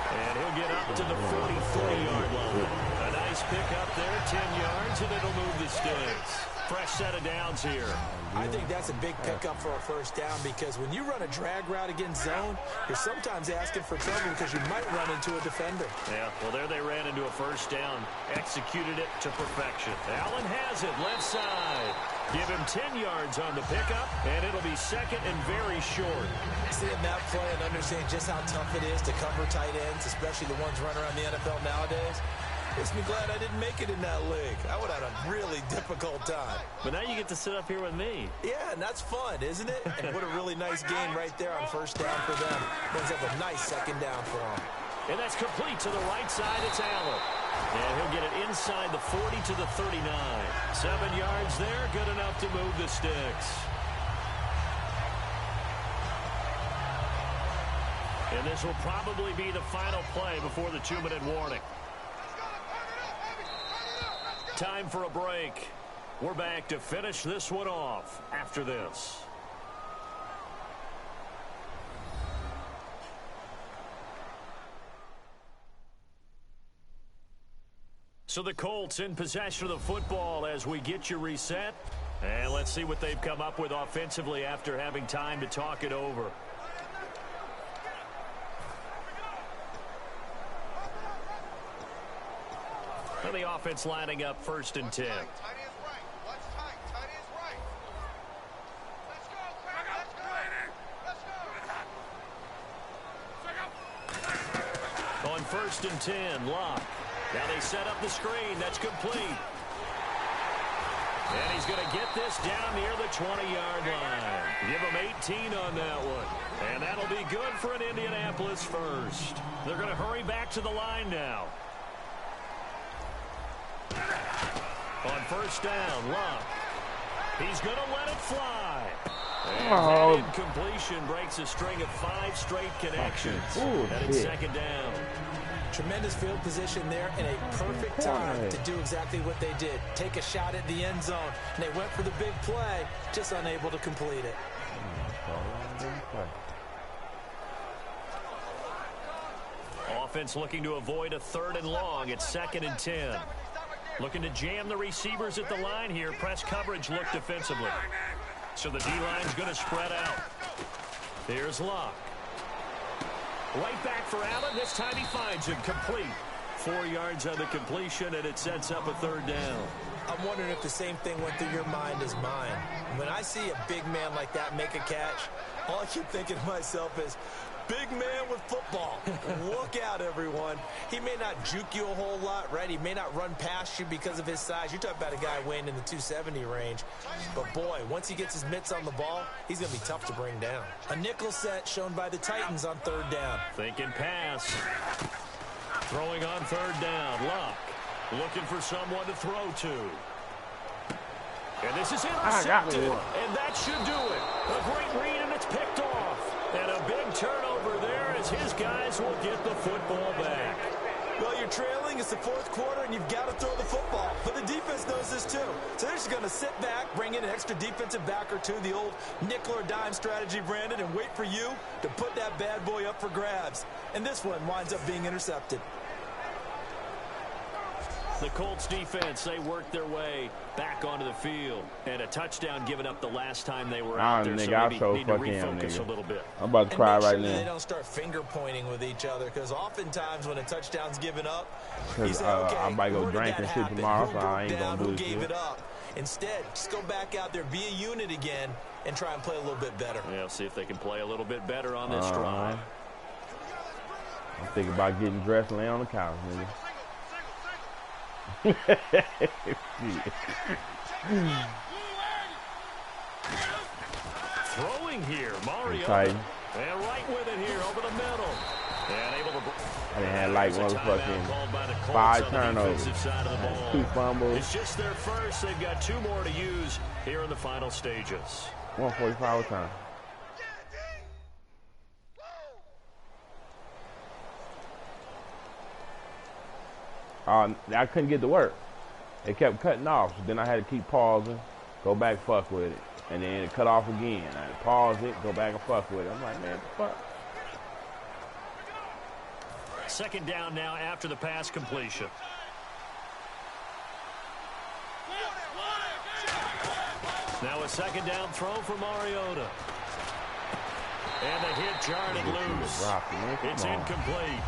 And he'll get up to the 43-yard line. A nice pick up there, 10 yards, and it'll move the sticks. Fresh set of downs here. I think that's a big pickup for a first down because when you run a drag route against zone, you're sometimes asking for trouble because you might run into a defender. Yeah, well, there they ran into a first down. Executed it to perfection. Allen has it, left side. Give him 10 yards on the pickup, and it'll be second and very short. Seeing that play and understanding just how tough it is to cover tight ends, especially the ones running around the NFL nowadays, makes me glad I didn't make it in that league. I would have had a really difficult time. But now you get to sit up here with me. Yeah, and that's fun, isn't it? And what a really nice game right there on first down for them. Brings up a nice second down for them. And that's complete to the right side. It's Allen. And he'll get it inside the 40 to the 39. 7 yards there, good enough to move the sticks. And this will probably be the final play before the 2-minute warning. Time for a break. We're back to finish this one off after this. So the Colts in possession of the football as we get you reset. And let's see what they've come up with offensively after having time to talk it over. And the offense lining up 1st and 10. On 1st and 10, Locke. Now they set up the screen. That's complete. And he's going to get this down near the 20-yard line. Give him 18 on that one. And that'll be good for an Indianapolis first. They're going to hurry back to the line now. On 1st down, Locke. He's going to let it fly. And that incompletion breaks a string of 5 straight connections. And it's 2nd down. Tremendous field position there and a perfect time to do exactly what they did. Take a shot at the end zone. And they went for the big play, just unable to complete it. Offense looking to avoid a 3rd and long. It's 2nd and 10. Looking to jam the receivers at the line here. Press coverage look defensively. So the D-line's going to spread out. Here's Locke. Right back for Allen. This time he finds him complete. 4 yards on the completion, and it sets up a 3rd down. I'm wondering if the same thing went through your mind as mine. When I see a big man like that make a catch, all I keep thinking to myself is, big man with football. Look out, everyone. He may not juke you a whole lot, right? He may not run past you because of his size. You're talking about a guy weighing in the 270 range. But, boy, once he gets his mitts on the ball, he's going to be tough to bring down. A nickel set shown by the Titans on 3rd down. Thinking pass. Throwing on 3rd down. Locke. Looking for someone to throw to. And this is intercepted. And that should do it. A great read, and it's picked off. And a big turnover there as his guys will get the football back. Well, you're trailing. It's the fourth quarter, and you've got to throw the football. But the defense knows this, too. So they're just going to sit back, bring in an extra defensive back or two, the old nickel or dime strategy, Brandon, and wait for you to put that bad boy up for grabs. And this one winds up being intercepted. The Colts defense, they worked their way back onto the field. And a touchdown given up the last time they were out there. Nigga, So maybe need to him, refocus a little bit. I'm about to cry right now. They don't start finger pointing with each other, because oftentimes when a touchdown's given up, you say, I might go drink and shit tomorrow, so I ain't gonna do this gave shit. it up? Instead, just go back out there, be a unit again, and try and play a little bit better. Yeah, see if they can play a little bit better on this drive. I'm thinking about getting dressed and laying on the couch, nigga. Throwing here, Mario. Tight. And right with it here over the middle. And able to. I didn't have like motherfucking 5 turnovers, 2 fumbles. It's just their first. They've got 2 more to use here in the final stages. 145 time. I couldn't get to work. It kept cutting off. So then I had to keep pausing, go back, fuck with it. And then it cut off again. I had to pause it, go back and fuck with it. I'm like, man, what the fuck? Second down now after the pass completion. Now a second down throw for Mariota. And the hit jarred it loose. It's incomplete.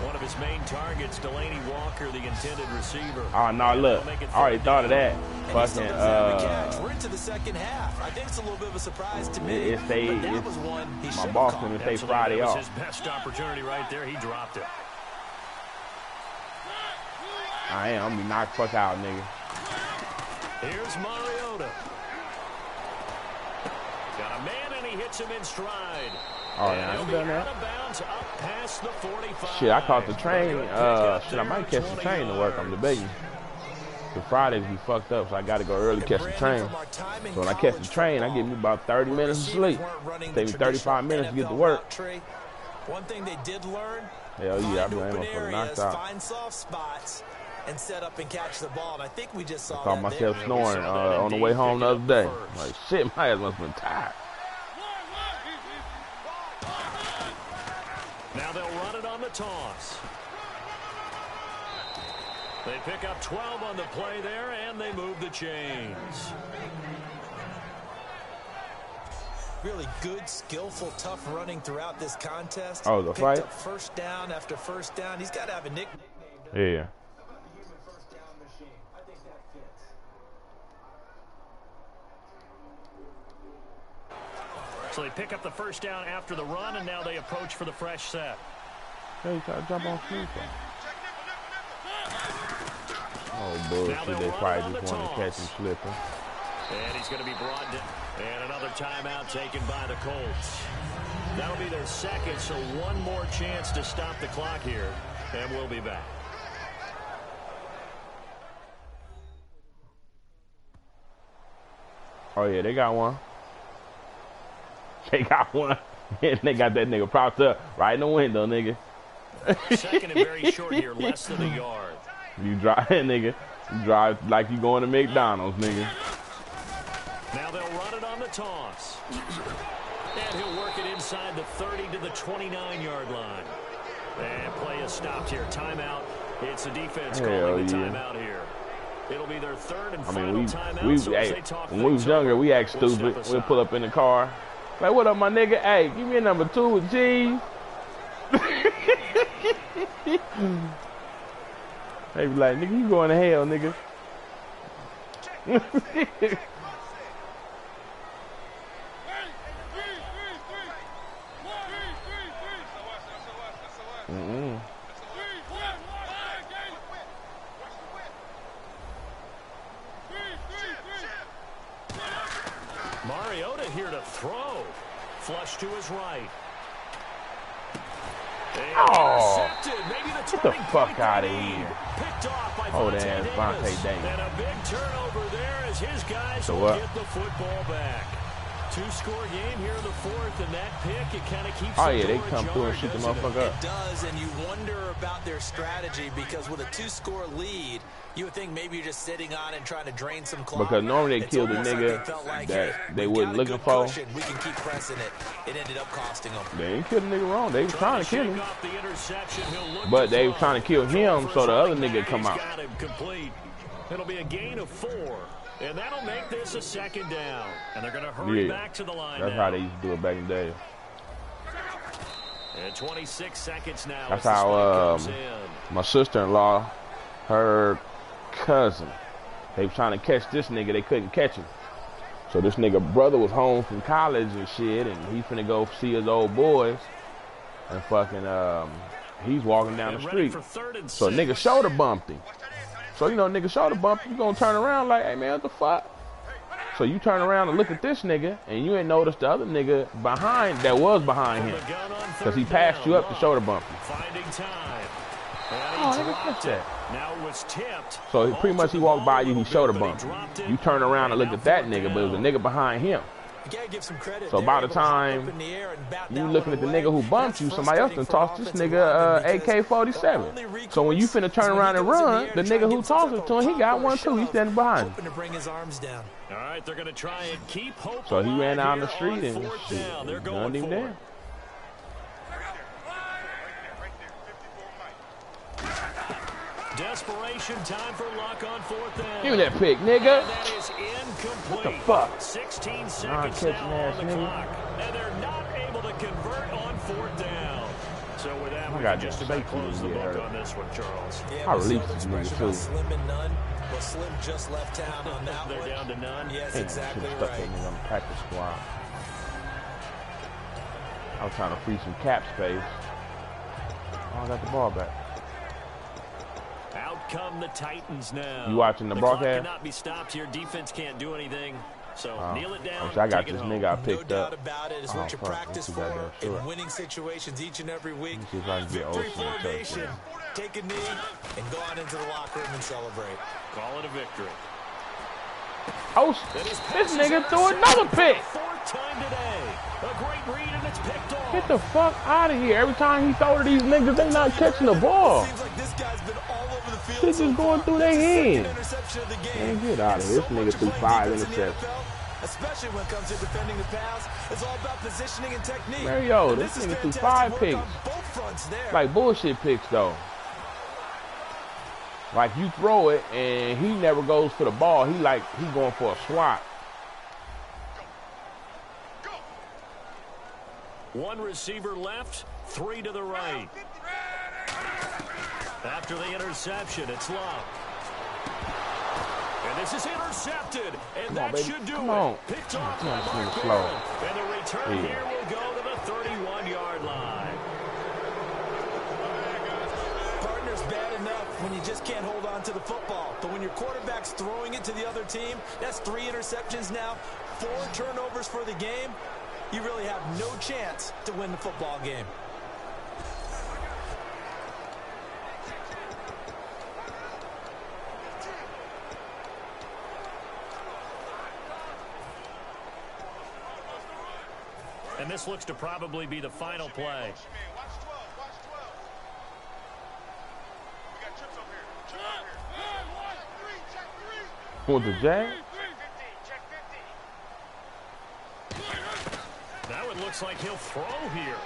One of his main targets, Delaney Walker, the intended receiver. Oh, no, look. I already thought of that. Fucking, we're into the second half. I think it's a little bit of a surprise to me. My boss going to say Friday off. That was his best opportunity right there. He dropped it. I am. I'm going to be knocked fuck out, nigga. Here's Mariota. Got a man, and he hits him in stride. Oh, yeah, I done that. Up past the 45. Shit, I caught the train. Shit, I might catch the train to work. I'm debating. The Fridays be fucked up, so I got to go early catch the train. So when I catch the train, I get me about 30 minutes of sleep. Take me 35 minutes to get to work. One thing they did learn, hell yeah, I'm going to knocked out. Find soft spots and set up and catch the ball. And I think we just saw I caught myself snoring on the way home the other day. Like, shit, my ass must have been tired. Now they'll run it on the toss. They pick up 12 on the play there, and they move the chains. Really good, skillful, tough running throughout this contest. Oh, the fight? Up first down after first down. He's got to have a nickname. Yeah. So they pick up the first down after the run, and now they approach for the fresh set. Hey, try to jump on sleeper. Oh, bullshit. They probably just want to catch him slipping. And he's going to be brought down. And another timeout taken by the Colts. That'll be their second, so one more chance to stop the clock here, and we'll be back. Oh, yeah, they got one. They got one. And they got that nigga propped up right in the window, nigga. Second and very short here, less than a yard. You drive, nigga. You drive like you going to McDonald's, nigga. Now they'll run it on the toss. And he'll work it inside the 30 to the 29-yard line. And play is stopped here. Timeout. It's the defense calling the timeout here. It'll be their third and final timeout. When we was younger, we act stupid. We'll pull up in the car. Like, what up, my nigga? Hey, give me a number 2 with cheese. They be like, nigga, you going to hell, nigga. Mariota here to throw. Flush to his right. Oh, Maybe get the fuck out of here. Picked off by Oh, damn, Vontae Davis. And a big turnover there as his guys So will what? get the football back. Two-score game here in the fourth, and that pick, it kind of keeps Oh, the yeah, they door come through and ajar, shoot the doesn't it? motherfucker up. It does, and you wonder about their strategy because with a 2-score lead, you would think maybe you're just sitting on and trying to drain some clock. Because normally they It's kill the almost nigga like they felt like, that hey, they we've wasn't got a looking good for. cushion. We can keep pressing it. It ended up costing them. They ain't kill the nigga wrong. They was trying to kill him. Shake off the interception. He'll look But to they was throw. trying to kill him so the other nigga come out. He's got him complete. It'll be a gain of 4, and that'll make this a second down. And they're going to hurry back to the line That's now. how they used to do it back in the day. And 26 seconds now. That's as the how snap comes in. my sister-in-law, her cousin, they was trying to catch this nigga. They couldn't catch him. So this nigga brother was home from college and shit, and he finna go see his old boys. And fucking, he's walking down the And ready street. for 3rd and So 6. nigga shoulder bumped him. So, you know, nigga shoulder bumped, you gonna turn around like, hey, man, what the fuck? So you turn around and look at this nigga, and you ain't noticed the other nigga that was behind him. Because he passed you up to shoulder bump you. Finding time. Oh, nigga, catch that. Now it was tipped. So pretty much he walked by you, he shoulder bumped you. You turn around and look at that nigga, but it was a nigga behind him. You gotta give some credit. So by the time you looking at the nigga who bumped you, somebody else done tossed this nigga AK-47. So when you finna turn around and run, the nigga who tossed it to him, he got one too. He's standing behind him. Hoping to bring his arms down. All right, they're going to try and keep hope. So he ran out on the alive street here and on 4th shit, down. They're gunned going him for down. it. Desperation time for Luck on 4th down. Give me that pick, nigga. That is incomplete. What the fuck? 16 seconds Non-catching now ass on the nigga. clock. And they're not able to convert on 4th down. So with that, I we got can just this about safety close the to get book hurt. on this one, Charles. Yeah, I with released some this nigga expression too. about Slim and none. Well, Slim just left town on that They're one. down to none. Yes, Damn, exactly should've stuck right. that nigga on the practice squad. I was trying to free some cap space. Oh, I got the ball back. Out come the Titans now. You watching the clock broadcast? cannot be stopped here. Defense can't do anything. So Oh. kneel it down. I got take it this home. nigga I No picked doubt up. about it. It's Oh, what you fuck, practice I'm too goddamn for sure. in winning situations each and every week. See if I can get Victory Olsen to touch formation. that. Take a knee and go on into the locker room and celebrate. Call it a victory. Oh, this nigga threw another pick. 4th time today. A great read and it's picked off. Get the fuck out of here. Every time he throw to these niggas, they not catching the ball. Seems like this guy's been all over the field. Shit just going through their head. Interception of the game. Man, get out of here. This So nigga much threw playing 5 defense in the interceptions. NFL, especially when it comes to defending the pass. It's all about positioning and technique. Mario, And this is nigga threw fantastic 5 work picks. on both fronts there. Like bullshit picks though. Like you throw it and he never goes for the ball. He going for a swat. One receiver left, 3 to the right. After the interception, it's Luck. And this is intercepted, and Come that on, baby. should do Come it. on. Picked off Come on, by this Mark nigga's slow. Barron. And the return Yeah. here will go to the 31-yard line. Partner's bad enough when you just can't hold on to the football. But when your quarterback's throwing it to the other team, that's 3 interceptions now, 4 turnovers for the game. You really have no chance to win the football game. And this looks to probably be the final play. Want the jag? Now it looks like he'll throw here.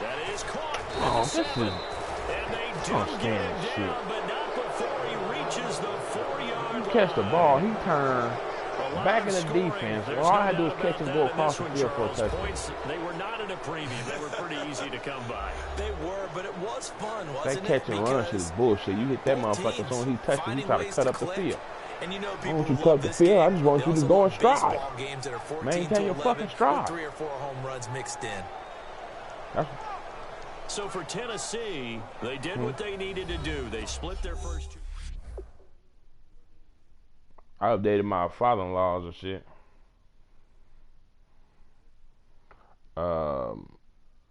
That is caught. Oh, this is. And they do Oh, get damn him shit. down, but not before he reaches the 4-yard He catch the line. ball. He turned A lot back of in the scoring. defense. There's All I no had to do was doubt catch about and go that in across this the one, field for a Charles. touchdown. Points, they were not at a premium. They were pretty easy to come by. They were, but it was fun, That wasn't it? catch and run shit is bullshit. You hit that both motherfucker, as soon as he teams touched it, he finding try to ways cut up the click. field. And you know, I people want you who to love cut the this field. I game, just want they you to also go in love stride. baseball games that are 14 Maintain to your 11 fucking stride. with 3 or 4 home runs mixed in. That's, So for Tennessee, they did what they needed to do. They split their first 2. I updated my father-in-laws and shit.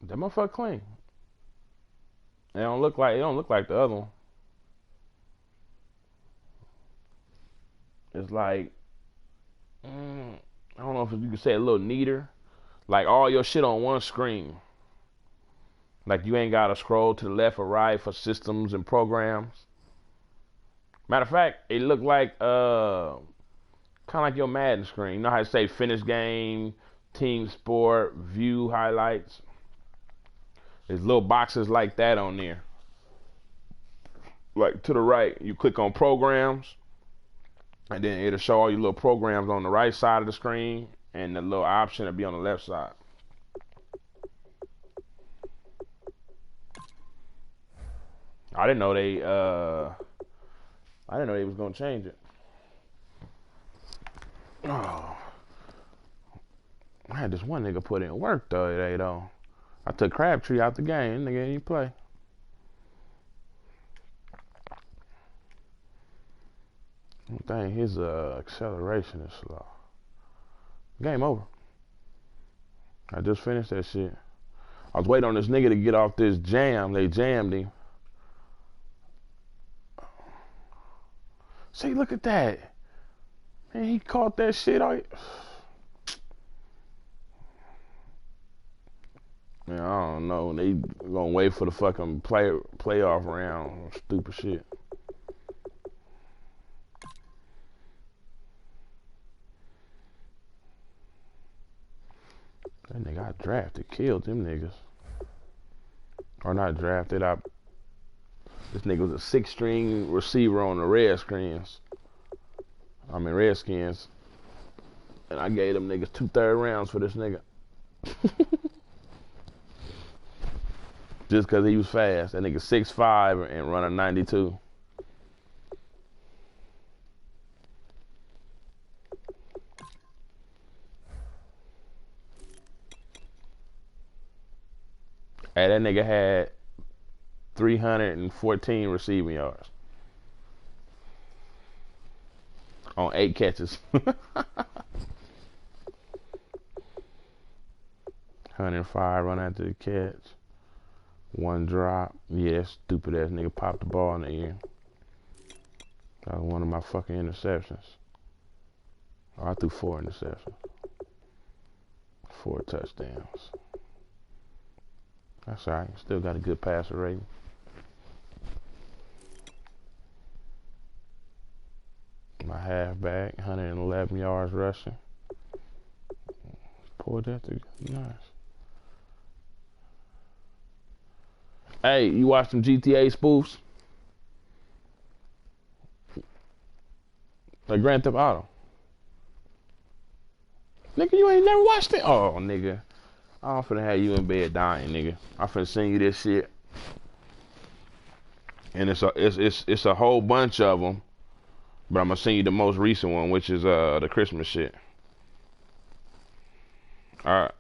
That motherfucker clean. It don't look like the other one. It's like I don't know if you could say a little neater. Like all your shit on one screen. Like you ain't gotta scroll to the left or right for systems and programs. Matter of fact, it looked like kind of like your Madden screen. You know how to say finish game, team sport, view highlights. There's little boxes like that on there. Like to the right, you click on programs, and then it'll show all your little programs on the right side of the screen, and the little option will be on the left side. I didn't know they was gonna change it. Oh, I had this one nigga put in work the other day though. I took Crabtree out the game. Nigga didn't play. Dang, his acceleration is slow. Game over. I just finished that shit. I was waiting on this nigga to get off this jam. They jammed him. See, look at that. Man, he caught that shit. Man, I don't know. They gonna wait for the fucking playoff round. Stupid shit. That nigga I drafted killed them niggas. Or not drafted. This nigga was a 6-string receiver on the Redskins. Redskins. And I gave them niggas 2 third rounds for this nigga. Just because he was fast. That nigga 6'5" and run a 92. Hey, that nigga had 314 receiving yards on 8 catches. 105 run after the catch. 1 drop. Yeah, that stupid ass nigga popped the ball in the air. That was one of my fucking interceptions. Oh, I threw 4 interceptions. 4 touchdowns. That's alright. Still got a good passer rating. My halfback, 111 yards rushing. Pulled that together. Nice. Hey, you watch some GTA spoofs? Like Grand Theft Auto. Nigga, you ain't never watched it? Oh, nigga. I'm finna have you in bed dying, nigga. I'm finna send you this shit. And it's a whole bunch of them. But I'm gonna send you the most recent one, which is the Christmas shit. Alright.